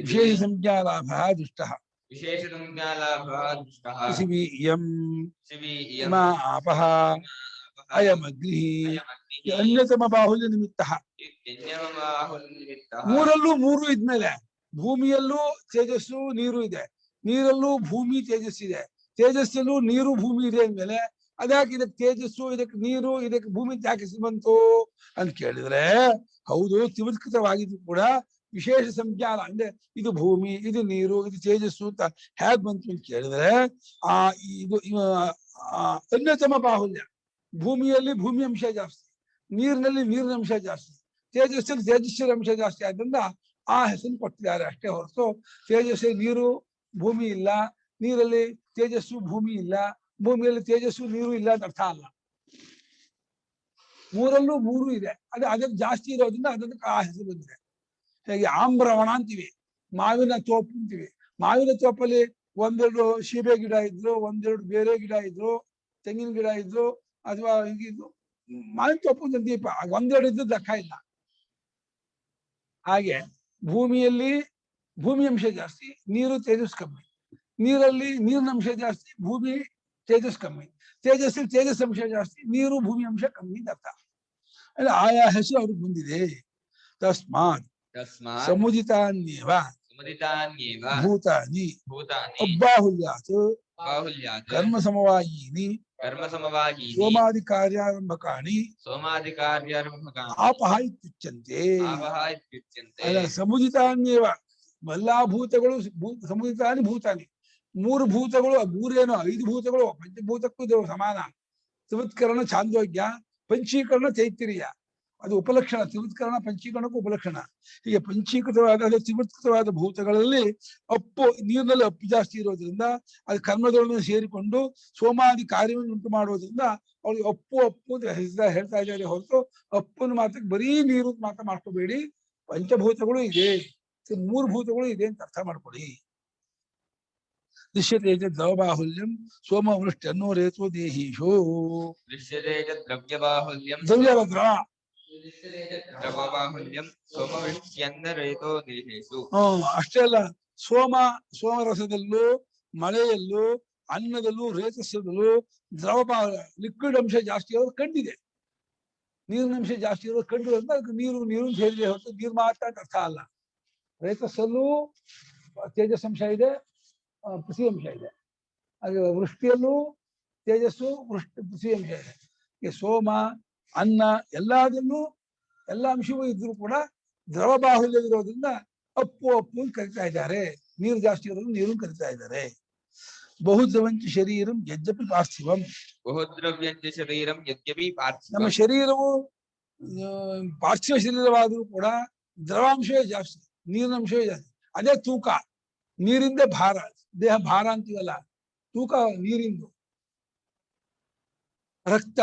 ವಿಶೇಷ ಸಂಜ್ಞಾಲಾಭ ದುಷ್ಟಃ ಆಪಃ ಅಯಮಗ್ನಿಃ ಅನ್ಯತಮ ಬಾಹುಲ್ಯ ನಿಮಿತ್ತಃ ಮೂರಲ್ಲೂ ಮೂರು ಇದ್ಮೇಲೆ ಭೂಮಿಯಲ್ಲೂ ತೇಜಸ್ಸು ನೀರು ಇದೆ ನೀರಲ್ಲೂ ಭೂಮಿ ತೇಜಸ್ಸಿದೆ ತೇಜಸ್ಸಲ್ಲೂ ನೀರು ಭೂಮಿ ಇದೆ ಅಂದ್ಮೇಲೆ ಅದ್ಯಾಕೆ ಇದಕ್ಕೆ ತೇಜಸ್ಸು ಇದಕ್ಕೆ ನೀರು ಇದಕ್ಕೆ ಭೂಮಿ ಯಾಕೆ ಬಂತು ಅಂತ ಕೇಳಿದ್ರೆ ಹೌದು ತ್ರಿವತ್ಕೃತವಾಗಿದ್ದು ಕೂಡ ವಿಶೇಷ ಸಂಜ್ಞಾನ ಅಂದ್ರೆ ಇದು ಭೂಮಿ ಇದು ನೀರು ಇದು ತೇಜಸ್ಸು ಅಂತ ಹೇಗ್ ಬಂತು ಅಂತ ಕೇಳಿದ್ರೆ ಇದು ಅನ್ಯತಮ ಬಾಹುಲ್ಯ ಭೂಮಿಯಲ್ಲಿ ಭೂಮಿ ಅಂಶ ಜಾಸ್ತಿ ನೀರಿನಲ್ಲಿ ನೀರಿನ ಅಂಶ ಜಾಸ್ತಿ ತೇಜಸ್ಸಲ್ಲಿ ತೇಜಸ್ಸಿನ ಅಂಶ ಜಾಸ್ತಿ ಆದ್ರಿಂದ ಆ ಹೆಸರು ಕೊಟ್ಟಿದ್ದಾರೆ ಅಷ್ಟೇ ಹೊರತು ತೇಜಸ್ಸಲ್ಲಿ ನೀರು ಭೂಮಿ ಇಲ್ಲ ನೀರಲ್ಲಿ ತೇಜಸ್ಸು ಭೂಮಿ ಇಲ್ಲ ಭೂಮಿಯಲ್ಲಿ ತೇಜಸ್ಸು ನೀರು ಇಲ್ಲ ಅಂತ ಅರ್ಥ ಅಲ್ಲ ಮೂರಲ್ಲೂ ಮೂರು ಇದೆ ಅದಕ್ಕೆ ಜಾಸ್ತಿ ಇರೋದ್ರಿಂದ ಅದಕ್ಕೆ ಆ ಹೆಸರು ಬಂದಿದೆ ಹೇಗೆ ಆಮ್ರವಣ ಅಂತೀವಿ ಮಾವಿನ ತೋಪು ಅಂತೀವಿ ಮಾವಿನ ತೋಪಲ್ಲಿ 1-2 ಸೀಬೆ ಗಿಡ ಇದ್ರು 1-2 ಬೇರೆ ಗಿಡ ಇದ್ರು ತೆಂಗಿನ ಗಿಡ ಇದ್ರು ಅಥವಾ ಹಿಂಗಿದ್ರು ಮಾವಿನ ತೋಪು ದೀಪ ಒಂದೆರಡು ಇದ್ದದ್ದು ಲೆಕ್ಕ ಇಲ್ಲ. ಹಾಗೆ ಭೂಮಿಯಲ್ಲಿ ಭೂಮಿ ಅಂಶ ಜಾಸ್ತಿ, ನೀರು ತೇಜಸ್ ಕಮ್ಮಿ. ನೀರಲ್ಲಿ ನೀರಿನ ಅಂಶ ಜಾಸ್ತಿ, ಭೂಮಿ ತೇಜಸ್ ಕಮ್ಮಿ. ತೇಜಸ್ಸಲ್ಲಿ ತೇಜಸ್ ಅಂಶ ಜಾಸ್ತಿ, ನೀರು ಭೂಮಿ ಅಂಶ ಕಮ್ಮಿ ಅಂತ ಅರ್ಥ. ಅಲ್ಲ ಆಯಾ ಹೆಸರು ಅವ್ರಿಗೆ ಬಂದಿದೆ. ತಸ್ಮಾತ್ ಸಮುದಿತಾನ್ಯೇವ ಭೂತಾನಿ ಅಬ್ಬಾಹುಲ್ಯಾತ್ ಕರ್ಮ ಸಮವಾಯೀನಿ ಸೋಮಾದಿ ಕಾರ್ಯಾರಂಭಕಾಣಿ ಆಪಹ ಇತ್ಯುಚ್ಯಂತೆ. ಸಮುದಿತಾನ್ಯೇವ ಎಲ್ಲಾ ಭೂತಗಳು ಸಮುದಿತಾನಿ ಭೂತಾನಿ. ಮೂರು ಭೂತಗಳು, ಮೂರೇನು 5 ಭೂತಗಳು ಪಂಚಭೂತಕ್ಕೂ ದೇವರು ಸಮಾನ. ತ್ರಿವತ್ಕರಣ ಛಾಂದೋಗ್ಯ, ಪಂಚೀಕರಣ ಚೈತ್ರಿಯ, ಅದು ಉಪಲಕ್ಷಣ. ತ್ರಿವತ್ಕರಣ ಪಂಚೀಕರಣಕ್ಕೂ ಉಪಲಕ್ಷಣ. ಹೀಗೆ ಪಂಚೀಕೃತವಾದ ತ್ರಿವತ್ಕೃತವಾದ ಭೂತಗಳಲ್ಲಿ ಅಪ್ಪು, ನೀರಿನಲ್ಲಿ ಅಪ್ಪು ಜಾಸ್ತಿ ಇರೋದ್ರಿಂದ ಅದು ಕರ್ಮದೊಳಗೆ ಸೇರಿಕೊಂಡು ಸೋಮಾದಿ ಕಾರ್ಯವನ್ನು ಉಂಟು ಮಾಡೋದ್ರಿಂದ ಅವ್ರಿಗೆ ಅಪ್ಪು ಅಪ್ಪು ಹೇಳ್ತಾ ಇದ್ದಾರೆ ಹೊರತು ಅಪ್ಪನ ಮಾತ್ರಕ್ಕೆ ಬರೀ ನೀರು ಮಾತ್ರ ಮಾಡ್ಕೋಬೇಡಿ. ಪಂಚಭೂತಗಳು ಇದೆ, 3 ಭೂತಗಳು ಇದೆ ಅಂತ ಅರ್ಥ ಮಾಡ್ಕೊಳ್ಳಿ. ದೃಶ್ಯತೆ ದ್ರವಬಾಹುಲ್ಯಂ ಸೋಮವೃಷ್ಟಿ ಅನ್ನೋ ರೇತೋ ದೇಹೀಶೋ. ಅಷ್ಟೇ ಅಲ್ಲ, ಸೋಮರಸದಲ್ಲೂ ಮಳೆಯಲ್ಲೂ ಅನ್ನದಲ್ಲೂ ರೇತಸ್ಸದಲ್ಲೂ ದ್ರವಬಾಹ ಲಿಕ್ವಿಡ್ ಅಂಶ ಜಾಸ್ತಿ ಇರೋದು ಕಂಡಿದೆ. ನೀರಿನ ಅಂಶ ಜಾಸ್ತಿ ಇರೋದು ಕಂಡು ಅಂತ ಅದಕ್ಕೆ ನೀರು ಸೇರಿದೆ ಹೊರತು ನೀರು ಮಾತ್ರ ಅಂತ ಅರ್ಥ ಅಲ್ಲ. ರೇತಸ್ಸಲ್ಲೂ ತೇಜಸ್ ಅಂಶ ಇದೆ, ಪೃಥ್ವಿ ಅಂಶ ಇದೆ. ಹಾಗೆ ವೃಷ್ಟಿಯಲ್ಲೂ ತೇಜಸ್ಸು ಪೃಥ್ವಿ ಅಂಶ ಇದೆ. ಸೋಮ ಅನ್ನ ಎಲ್ಲದಲ್ಲೂ ಎಲ್ಲ ಅಂಶವೂ ಇದ್ರೂ ಕೂಡ ದ್ರವ ಬಾಹುಲ್ಯವಿರೋದ್ರಿಂದ ಅಪ್ಪು ಅಂತ ಕರಿತಾ ಇದ್ದಾರೆ. ನೀರು ಜಾಸ್ತಿ ಇರೋದು ನೀರು ಕರಿತಾ ಇದ್ದಾರೆ. ಬಹುದ್ರವಂಚ ಶರೀರಂ ಯದ್ಯಪಿ ಪಾರ್ಥಿವಂ. ಬಹುದ್ರವ್ಯಂಚ ಶರೀರಂ ಯದ್ಯಪಿ ಪಾರ್ಥಿವಂ. ನಮ್ಮ ಶರೀರವು ಪಾರ್ಥಿವ ಶರೀರವಾದರೂ ಕೂಡ ದ್ರವಾಂಶವೇ ಜಾಸ್ತಿ, ನೀರಿನ ಅಂಶವೇ ಜಾಸ್ತಿ. ಅದೇ ತೂಕ. ನೀರಿಂದ ಭಾರ, ದೇಹ ಭಾರ ಅಂತೀವಲ್ಲ, ತೂಕ ನೀರಿಂದು. ರಕ್ತ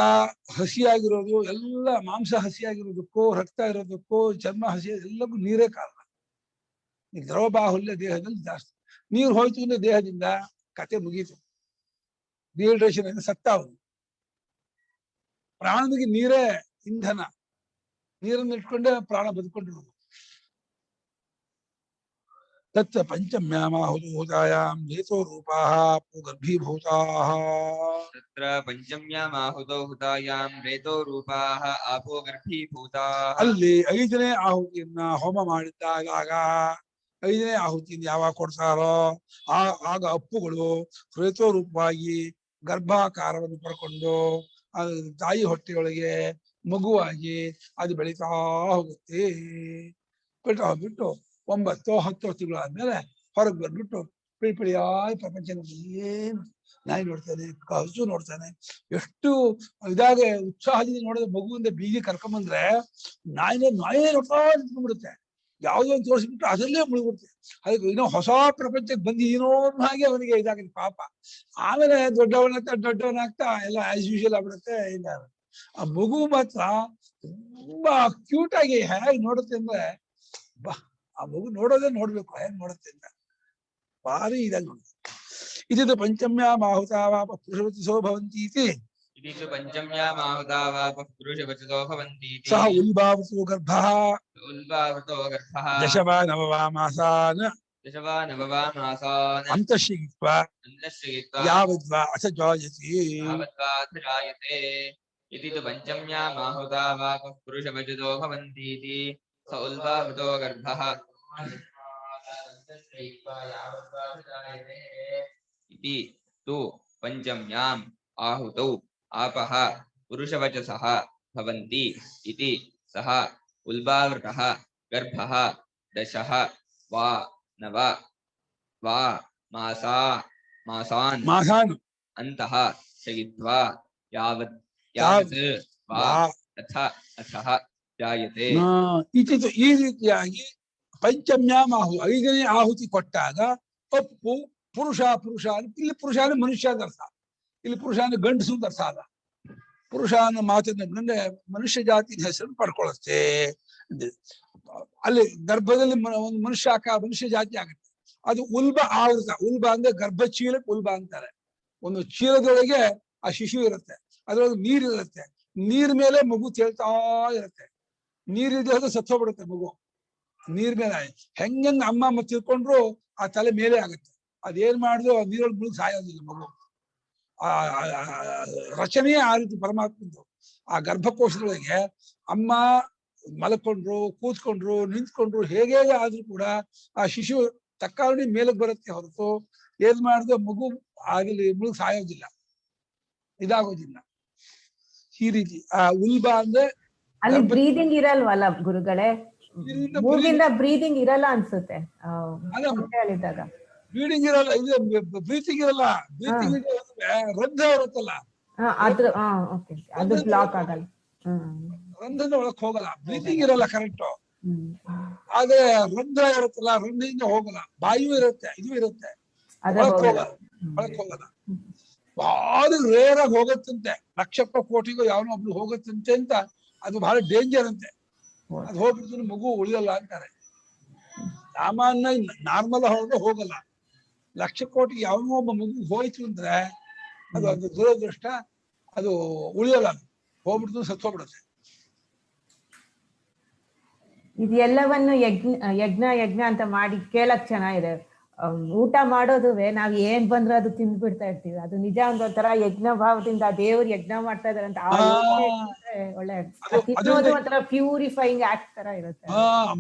ಹಸಿಯಾಗಿರೋದು ಎಲ್ಲ, ಮಾಂಸ ಹಸಿಯಾಗಿರೋದಕ್ಕೂ ರಕ್ತ ಇರೋದಕ್ಕೂ ಚರ್ಮ ಹಸಿ ಎಲ್ಲಕ್ಕೂ ನೀರೇ ಕಾರಣ. ಈ ದ್ರವ ಬಾಹುಲ್ಯ ದೇಹದಲ್ಲಿ ಜಾಸ್ತಿ. ನೀರು ಹೋಯ್ತು ಅಂದ್ರೆ ದೇಹದಿಂದ ಕತೆ ಮುಗೀತು. ಡಿಹೈಡ್ರೇಷನ್ ಅಂದ್ರೆ ಸತ್ತ ಅವನು. ಪ್ರಾಣನಿಗೆ ನೀರೇ ಇಂಧನ. ನೀರನ್ನು ಇಟ್ಕೊಂಡೇ ಪ್ರಾಣ ಬದುಕೊಂಡಿರೋದು. ತತ್ರ ಪಂಚಮ್ಯಾಮಾಹುತೂತಾಯಾಂ ಹೇತೋ ರೂಪಾಃ ಗರ್ಭೀಭೂತಾಃ. ತತ್ರ ಪಂಚಮ್ಯಾಮಾಹುತೂತಾಯಾಂ ರೇತೋ ರೂಪಾಃ ಆಪೋ ಗರ್ಭೀಭೂತಾಃ. ಅಲ್ಲಿ 5ನೇ ಆಹುತಿಯನ್ನ ಹೋಮ ಮಾಡಿದ್ದಾಗ 5ನೇ ಆಹುತಿಯಿಂದ ಯಾವಾಗ ಕೊಡ್ತಾರೋ ಆಗ ಅಪ್ಪುಗಳು ರೇತೋ ರೂಪವಾಗಿ ಗರ್ಭಾಕಾರವನ್ನು ಪಡ್ಕೊಂಡು ಅದು ತಾಯಿ ಹೊಟ್ಟೆಯೊಳಗೆ ಮಗುವಾಗಿ ಅದು ಬೆಳೀತಾ ಹೋಗುತ್ತೆ. ಬೆಳೀತಾ ಹೋಗ್ಬಿಟ್ಟು 9-10 ತಿಂಗಳಾದ್ಮೇಲೆ ಹೊರಗೆ ಬಂದ್ಬಿಟ್ಟು ಪಿಳಿಯಾಗಿ ಪ್ರಪಂಚ ಏನು ನಾಯಿ ನೋಡ್ತಾನೆ, ಹಸು ನೋಡ್ತಾನೆ. ಎಷ್ಟು ಇದಾಗೆ ಉತ್ಸಾಹದಿಂದ ನೋಡಿದ್ರೆ ಮಗುವಿಂದ ಬೀಗಿ ಕರ್ಕೊಂಬಂದ್ರೆ ನಾಯಿನೇ ನೋಡ್ತಾ ನಿಂತ್ಕೊಂಡ್ಬಿಡುತ್ತೆ. ಯಾವುದೋ ಒಂದು ತೋರಿಸ್ಬಿಟ್ಟು ಅದರಲ್ಲೇ ಮುಳುಗ್ಬಿಡುತ್ತೆ. ಅದಕ್ಕೆ ಇನ್ನೂ ಹೊಸ ಪ್ರಪಂಚಕ್ಕೆ ಬಂದಿದ್ದೀನೋ ಹಾಗೆ ಅವನಿಗೆ ಇದಾಗಿದೆ ಪಾಪ. ಆಮೇಲೆ ದೊಡ್ಡವನಾಗ್ತಾ ಎಲ್ಲ ಆಸ್ ಯೂಶುವಲ್ ಆಗ್ಬಿಡುತ್ತೆ. ಆ ಮಗು ಮಾತ್ರ ತುಂಬಾ ಕ್ಯೂಟ್ ಆಗಿ ಹೇಗೆ ನೋಡುತ್ತೆ ಅಂದ್ರೆ, ಆ ಮಗು ನೋಡೋದೇ ನೋಡ್ಬೇಕು ಹೇಗೆ ನೋಡುತ್ತೆ ಅಂತ ಭಾರಿ ಇದಾಗಿ ನೋಡುತ್ತೆ. ಇದು ಪಂಚಮ್ಯಾಮಾಹುತಾವಾಪ ಪುರುಷವಚಸೋ ಭವಂತೀತಿ. ಸಹ ಉಲ್ಬಾವೃತೋ ಗರ್ಭಃ ದಶವಾ ನವವಾ ಮಾಸಾನ್ ಅಂತಶ್ಚಿತ್ವಾ ಯಾವದ್ವಾ ಅಥ ಜಾಯತೆ. इति तु पञ्चम्यामाहुतावापः पुरुषवचतो भवन्तीति स उल्बावृतो गर्भः इति तु पञ्चम्याम् आहुतौ आपः पुरुषवचसः भवन्ति इति सः उल्बावृतः गर्भः दशः वा नव वा मासान् अन्तः शयित्वा यावत् ಜಾಯತೆ. ಈ ರೀತಿಯಾಗಿ ಪಂಚಮ್ಯಾಮಾಹು 5ನೇ ಆಹುತಿ ಕೊಟ್ಟಾಗ ಅಪ್ಪು ಪುರುಷ ಇಲ್ಲಿ ಪುರುಷ ಅಂದ್ರೆ ಮನುಷ್ಯ ಅಂತ ಅರ್ಥ. ಇಲ್ಲಿ ಪುರುಷ ಅಂದ್ರೆ ಗಂಡಸು ಅಂತ ಅರ್ಥ ಅಲ್ಲ. ಪುರುಷ ಅನ್ನೋ ಮಾತನ್ನ ಅಂದ್ರೆ ಮನುಷ್ಯ ಜಾತಿಯ ಹೆಸರನ್ನು ಪಡ್ಕೊಳ್ಳುತ್ತೆ. ಅಲ್ಲಿ ಗರ್ಭದಲ್ಲಿ ಒಂದು ಮನುಷ್ಯ ಜಾತಿ ಆಗುತ್ತೆ. ಅದು ಉಲ್ಬ ಆವೃತ. ಉಲ್ಬ ಅಂದ್ರೆ ಗರ್ಭಚೀಲಕ್ಕೆ ಉಲ್ಬ ಅಂತಾರೆ. ಒಂದು ಚೀಲದೊಳಗೆ ಆ ಶಿಶು ಇರುತ್ತೆ, ಅದ್ರೊಳಗೆ ನೀರಿರುತ್ತೆ. ನೀರ್ ಮೇಲೆ ಮಗು ತೇಳ್ತಾ ಇರುತ್ತೆ. ನೀರಿದೆ ಅದು ಸತ್ತೋಗ್ಬಿಡುತ್ತೆ ಮಗು. ನೀರ್ ಮೇಲೆ ಹೆಂಗಂಗ್ ಅಮ್ಮ ತಿಳ್ಕೊಂಡ್ರು ಆ ತಲೆ ಮೇಲೆ ಆಗುತ್ತೆ. ಅದೇನ್ ಮಾಡಿದ್ರು ನೀರೊಳಗೆ ಮುಳುಗಿ ಸಾಯೋದಿಲ್ಲ ಮಗು. ಆ ರಚನೆಯೇ ಆ ರೀತಿ ಪರಮಾತ್ಮಂದು. ಆ ಗರ್ಭಕೋಶದೊಳಗೆ ಅಮ್ಮ ಮಲ್ಕೊಂಡ್ರು, ಕೂತ್ಕೊಂಡ್ರು, ನಿಂತ್ಕೊಂಡ್ರು, ಹೇಗೆ ಆದ್ರೂ ಕೂಡ ಆ ಶಿಶು ತಕ್ಕಾಗಿ ಮೇಲಕ್ಕೆ ಬರುತ್ತೆ ಹೊರತು ಏನ್ ಮಾಡಿದ್ರು ಮಗು ಆಗಲಿ ಮುಳುಗಿ ಸಾಯೋದಿಲ್ಲ, ಇದಾಗೋದಿಲ್ಲ. ಈ ರೀತಿ ಆ ಉಲ್ಬ ಅಂದ್ರೆ ಅಲ್ಲಿ ಬ್ರೀದಿಂಗ್ ಇರಲ್ವಲ್ಲ ಗುರುಗಳೇ? ಮೂಗಿಂದ ಬ್ರೀದಿಂಗ್ ಇರಲ್ಲ ಅನ್ಸುತ್ತೆ ಹೇಳಿದಾಗ. ಬ್ರೀಡಿಂಗ್ ಇರಲ್ಲ, ಇದು ಬ್ರೀತಿಂಗ್ ಇರಲ್ಲ. ಬ್ರೀತಿಂಗ್ ರಂಧ್ರ ಇರುತ್ತಲ್ಲ, ಅದು ಬ್ಲಾಕ್ ಆಗಲ್ಲ, ರಂಧ್ರದ ಒಳಕ್ ಹೋಗಲ್ಲ. ಬ್ರೀತಿಂಗ್ ಇರಲ್ಲ ಕರೆಕ್ಟ್. ಆದ್ರೆ ರಂಧ್ರ ಇರುತ್ತಲ್ಲ, ರಂಧ್ರದಿಂದ ಹೋಗಲ್ಲ. ಬಾಯಿಯೂ ಇರುತ್ತೆ, ಇದು ಇರುತ್ತೆ, ಒಳಕ್ ಹೋಗಲ್ಲ. ಬಹಳ ರೇರ್ ಆಗಿ ಹೋಗತ್ತಂತೆ, ಲಕ್ಷಪ್ಪ ಕೋಟಿಗೂ ಯಾವನೋ ಒಬ್ರು ಹೋಗತ್ತಂತೆ ಅಂತ. ಅದು ಬಹಳ ಡೇಂಜರ್ ಅಂತೆ. ಅದು ಹೋಗ್ಬಿಟ್ಟು ಮಗು ಉಳಿಯಲ್ಲ ಅಂತಾರೆ. ಸಾಮಾನ್ಯ ನಾರ್ಮಲ್ ಹೋಗಲ್ಲ. ಲಕ್ಷ ಕೋಟಿಗೆ ಯಾವನೋ ಒಬ್ಬ ಮಗು ಹೋಯ್ತು ಅಂದ್ರೆ ಅದು ದುರದೃಷ್ಟ, ಅದು ಉಳಿಯಲ್ಲ, ಅದು ಹೋಗ್ಬಿಡ್ತು, ಸತ್ತೋಗ್ಬಿಡುತ್ತೆ. ಇದೆಲ್ಲವನ್ನು ಯಜ್ಞ ಅಂತ ಮಾಡಿ ಕೇಳಕ್ ಚೆನ್ನಾಗಿದೆ. ಊಟ ಮಾಡೋದುವೆ ನಾವ್ ಏನ್ ಬಂದ್ರೆ ಅದು ತಿಂದ್ಬಿಡ್ತಾ ಇರ್ತೀವಿ. ಅದು ನಿಜ ಒಂಥರ ಯಜ್ಞ ಭಾವದಿಂದ ದೇವ್ರು ಯಜ್ಞ ಮಾಡ್ತಾ ಇದಾರೆ ಅಂತ ಒಳ್ಳೆ ಒಂಥರ ಪ್ಯೂರಿಫೈಯಿಂಗ್ ಆಕ್ಟ್ ತರ ಇರುತ್ತೆ.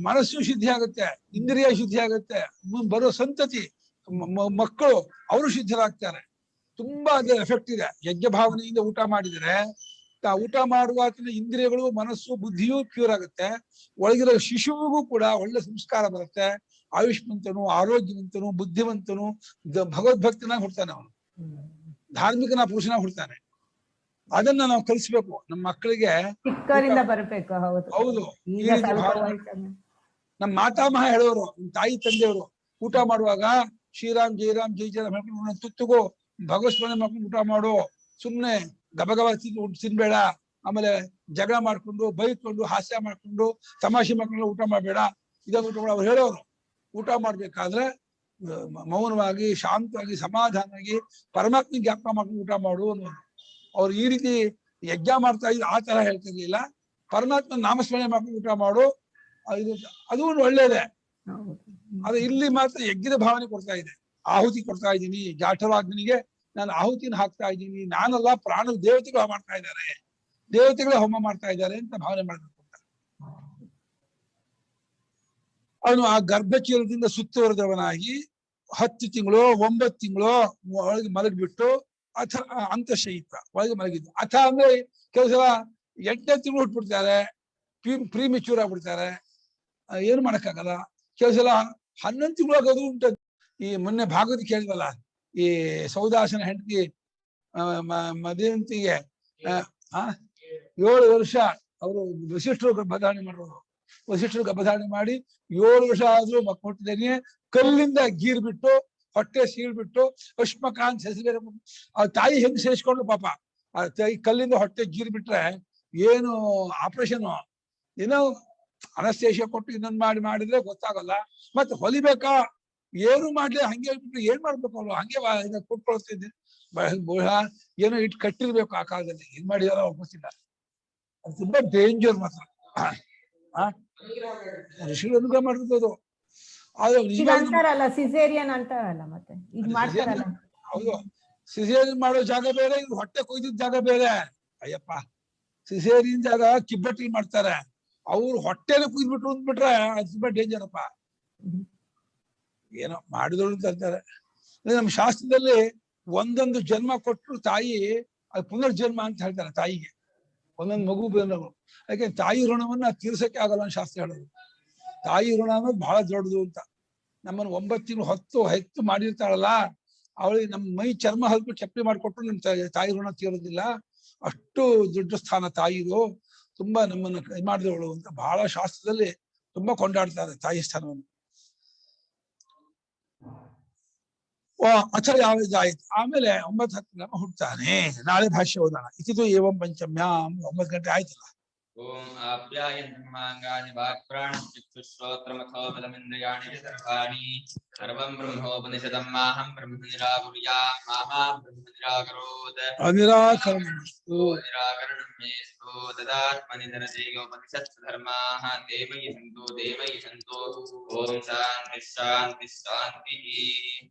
ಮನಸ್ಸು ಶುದ್ಧಿ ಆಗುತ್ತೆ, ಇಂದ್ರಿಯ ಶುದ್ಧಿ ಆಗುತ್ತೆ, ಬರೋ ಸಂತತಿ ಮಕ್ಕಳು ಅವರು ಶುದ್ಧರಾಗ್ತಾರೆ. ತುಂಬಾ ಅದೇ ಎಫೆಕ್ಟ್ ಇದೆ. ಯಜ್ಞ ಭಾವನೆಯಿಂದ ಊಟ ಮಾಡಿದ್ರೆ ಊಟ ಮಾಡುವ ಇಂದ್ರಿಯಗಳು, ಮನಸ್ಸು, ಬುದ್ಧಿಯೂ ಪ್ಯೂರ್ ಆಗುತ್ತೆ. ಒಳಗಿರೋ ಶಿಶುವಿಗೂ ಕೂಡ ಒಳ್ಳೆ ಸಂಸ್ಕಾರ ಬರುತ್ತೆ. ಆಯುಷ್ಮಂತನು, ಆರೋಗ್ಯವಂತನು, ಬುದ್ಧಿವಂತನು, ಭಗವದ್ಭಕ್ತನಾಗಿ ಹುಡ್ತಾನೆ. ಅವನು ಧಾರ್ಮಿಕನ ಪುರುಷನ ಹುಡ್ತಾನೆ. ಅದನ್ನ ನಾವು ಕಲಿಸ್ಬೇಕು ನಮ್ಮ ಮಕ್ಕಳಿಗೆ, ಚಿಕ್ಕರಿಂದ ಬರಬೇಕು. ಹೌದು. ನಮ್ಮ ಮಾತಾಮಹ ಹೇಳೋರು, ತಾಯಿ ತಂದೆಯವರು ಊಟ ಮಾಡುವಾಗ ಶ್ರೀರಾಮ್ ಜಯರಾಮ್ ಜೈ ಜಯರಾಮ್ ಹೇಳ್ಕೊಂಡು ತುತ್ತುಗೋ ಭಗವತ್ ಸ್ಮರಣೆ ಮಾಡ್ಕೊಂಡು ಊಟ ಮಾಡು. ಸುಮ್ನೆ ಗಬಗಬ ತಿನ್ಬೇಡ. ಆಮೇಲೆ ಜಗಳ ಮಾಡ್ಕೊಂಡು, ಬೈಕೊಂಡು, ಹಾಸ್ಯ ಮಾಡ್ಕೊಂಡು, ತಮಾಷೆ ಮಾಡ್ಕೊಂಡು ಊಟ ಮಾಡ್ಬೇಡ. ಇದನ್ನ ಊಟ ಮಾಡಿ ಅವ್ರು ಹೇಳೋರು. ಊಟ ಮಾಡ್ಬೇಕಾದ್ರೆ ಮೌನವಾಗಿ, ಶಾಂತವಾಗಿ, ಸಮಾಧಾನವಾಗಿ ಪರಮಾತ್ಮ ಜ್ಞಾಪಕ ಮಾಡ್ಕೊಂಡು ಊಟ ಮಾಡು ಅನ್ನೋದು. ಅವ್ರು ಈ ರೀತಿ ಯಜ್ಞ ಮಾಡ್ತಾ ಇದ್ರು, ಆ ತರ ಹೇಳ್ತಿರ್ಲಿಲ್ಲ. ಪರಮಾತ್ಮ ನಾಮಸ್ಮರಣೆ ಮಾಡ್ಕೊಂಡು ಊಟ ಮಾಡು, ಅದು ಒಳ್ಳೇದೇ. ಆದ್ರೆ ಇಲ್ಲಿ ಮಾತ್ರ ಯಜ್ಞದ ಭಾವನೆ ಕೊಡ್ತಾ ಇದೆ. ಆಹುತಿ ಕೊಡ್ತಾ ಇದ್ದೀನಿ, ಜಾಠರಾಗ್ನಿಗೆ ನಾನು ಆಹುತಿನ ಹಾಕ್ತಾ ಇದ್ದೀನಿ, ನಾನಲ್ಲ, ಪ್ರಾಣ ದೇವತೆಗಳು ಮಾಡ್ತಾ ಇದ್ದಾರೆ, ದೇವತೆಗಳೇ ಹೋಮ ಮಾಡ್ತಾ ಇದ್ದಾರೆ ಅಂತ ಭಾವನೆ ಮಾಡಬೇಕು. ಅವನು ಆ ಗರ್ಭಚೀಲದಿಂದ ಸುತ್ತುವರೆದವನಾಗಿ 10 ತಿಂಗಳು 9 ತಿಂಗಳು ಒಳಗೆ ಮಲಗಿಬಿಟ್ಟು ಅಥ ಅಂತಶಯಿತ್ವ ಒಳಗೆ ಮಲಗಿದ್ದು. ಅಥ ಅಂದ್ರೆ ಕೆಲವು ಸಲ 8ನೇ ತಿಂಗಳು ಹುಟ್ಬಿಡ್ತಾರೆ, ಪ್ರೀಮೆಚ್ಯೂರ್ ಆಗ್ಬಿಡ್ತಾರೆ, ಏನು ಮಾಡಕ್ಕಾಗಲ್ಲ. ಕೆಲವು ಸಲ 11 ತಿಂಗಳು ಆಗೋದು ಉಂಟು. ಈ ಮೊನ್ನೆ ಭಾಗವತ ಕೇಳಿದ್ವಲ್ಲ, ಈ ಸೌದಾಸನ ಹೆಂಡತಿ ಮದೇವಂತಿಗೆ 7 ವರ್ಷ ಅವರು ವಸಿಷ್ಠರು ಗರ್ಭಧಾರಣೆ ಮಾಡೋರು. ವಸಿಷ್ಠರು ಗರ್ಭಧಾರಣೆ ಮಾಡಿ 7 ವರ್ಷ ಆದ್ರೂ ಮಕ್ಕಳು ಹುಟ್ಟಿದೇನೆ ಕಲ್ಲಿಂದ ಗೀರ್ ಬಿಟ್ಟು, ಹೊಟ್ಟೆ ಸೀಳ್ಬಿಟ್ಟು, ಅಶ್ಮಕಾಂತ್ ಹೆಸರು ಆ ತಾಯಿ ಹೆಂಗ್ ಸೇರಿಸ್ಕೊಂಡು ಪಾಪ ಆ ತಾಯಿ ಕಲ್ಲಿಂದ ಹೊಟ್ಟೆ ಗೀರ್ ಬಿಟ್ರೆ ಏನು ಆಪರೇಷನ್, ಏನೋ ಅನಸ್ತೇಷಿಯಾ ಕೊಟ್ಟು ಇನ್ನೊಂದು ಮಾಡಿದ್ರೆ ಗೊತ್ತಾಗಲ್ಲ. ಮತ್ತೆ ಹೊಲಿಬೇಕಾ, ಏನು ಮಾಡ್ಲಿ, ಹಂಗೆ ಬಿಟ್ಟು ಏನ್ ಮಾಡ್ಬೇಕು ಅಲ್ವ, ಹಂಗೆ ಕೊಟ್ಕೊಳ್ತಿದ್ದೆ. ಏನೋ ಇಟ್ಟು ಕಟ್ಟಿರ್ಬೇಕು ಆ ಕಾಲದಲ್ಲಿ. ಏನ್ ಮಾಡಿದಾರೋ ಗೊತ್ತಿಲ್ಲ. ಅದು ತುಂಬಾ ಡೇಂಜರ್ ಮಾತ್ರ. ಋಷಿಗಳು ಅನುಗ್ರಹ ಮಾಡಿರ್ಬೋದು. ಆದ್ರೆ ಸಿಸೇರಿಯನ್ ಅಂತಾರಲ್ಲ, ಮತ್ತೆ ಈಗ ಮಾಡ್ತಾರಲ್ಲ. ಹೌದು, ಸಿಸೇರಿಯನ್ ಮಾಡೋ ಜಾಗ ಬೇರೆ, ಇದು ಹೊಟ್ಟೆ ಕೊಯ್ದಿದ್ದ ಜಾಗ ಬೇರೆ. ಅಯ್ಯಪ್ಪ, ಸಿಸೇರಿಯನ್ ಜಾಗ ಕಿಬ್ಬಟ್ಟಿ ಮಾಡ್ತಾರೆ, ಅವ್ರು ಹೊಟ್ಟೆನ ಕುಯ್ದ್ಬಿಟ್ರು ಅಂದ್ಬಿಟ್ರೆ ಅದು ತುಂಬಾ ಡೇಂಜರ್ ಅಪ್ಪ. ಏನೋ ಮಾಡಿದಳು ಅಂತ ಅಂತಾರೆ. ನಮ್ಮ ಶಾಸ್ತ್ರದಲ್ಲಿ ಒಂದೊಂದು ಜನ್ಮ ಕೊಟ್ಟರು ತಾಯಿ ಅದು ಪುನರ್ಜನ್ಮ ಅಂತ ಹೇಳ್ತಾರೆ. ತಾಯಿಗೆ ಒಂದೊಂದು ಮಗು ಬಂದವು. ಯಾಕೆ ತಾಯಿ ಋಣವನ್ನ ತೀರ್ಸಕ್ಕೆ ಆಗಲ್ಲ ಅಂತ ಶಾಸ್ತ್ರ ಹೇಳೋದು. ತಾಯಿ ಋಣ ಅನ್ನೋದು ಬಹಳ ದೊಡ್ಡದು ಅಂತ. ನಮ್ಮನ್ನು 9 ತಿಂಗಳು ಹೆತ್ತು ಮಾಡಿರ್ತಾಳಲ್ಲ, ಅವಳಿಗೆ ನಮ್ಮ ಮೈ ಚರ್ಮ ಹಲ್ಕು ಚಪ್ಪಲಿ ಮಾಡಿಕೊಟ್ರು ನಮ್ ತಾಯಿ ಋಣ ತೀರೋದಿಲ್ಲ. ಅಷ್ಟು ದೊಡ್ಡ ಸ್ಥಾನ ತಾಯಿದು. ತುಂಬಾ ನಮ್ಮನ್ನು ಇದು ಮಾಡಿದವಳು ಅಂತ ಬಹಳ ಶಾಸ್ತ್ರದಲ್ಲಿ ತುಂಬಾ ಕೊಂಡಾಡ್ತಾರೆ ತಾಯಿ ಸ್ಥಾನವನ್ನು. ಅಥ ಯಾವ್ದಾಯ್ತು. ಆಮೇಲೆ 9-10 ಹುಡ್ತಾನೆ. ನಾಳೆ ಭಾಷ್ಯ ಓದೋಣ. ಇತಿದು ಏವಂ ಪಂಚಮ್ಯಾಂ. 9 ಗಂಟೆ ಆಯ್ತಲ್ಲ. ओम आप्यायन्तु मांगानि वाक्प्राणश्चक्षुश्रोत्रमथो बलमिन्द्रियाणि सर्वाणि सर्वं ब्रह्मोपनिषदं माहं ब्रह्म निराकुर्याम् मा ब्रह्म निराकरोत् अनिराकरणमस्तु निराकरणं मेस्तु तदात्मनि निरतेयोपनिषत्सु धर्माः देवयि सन्तु ओम शान्तिः शान्तिः शान्तिः।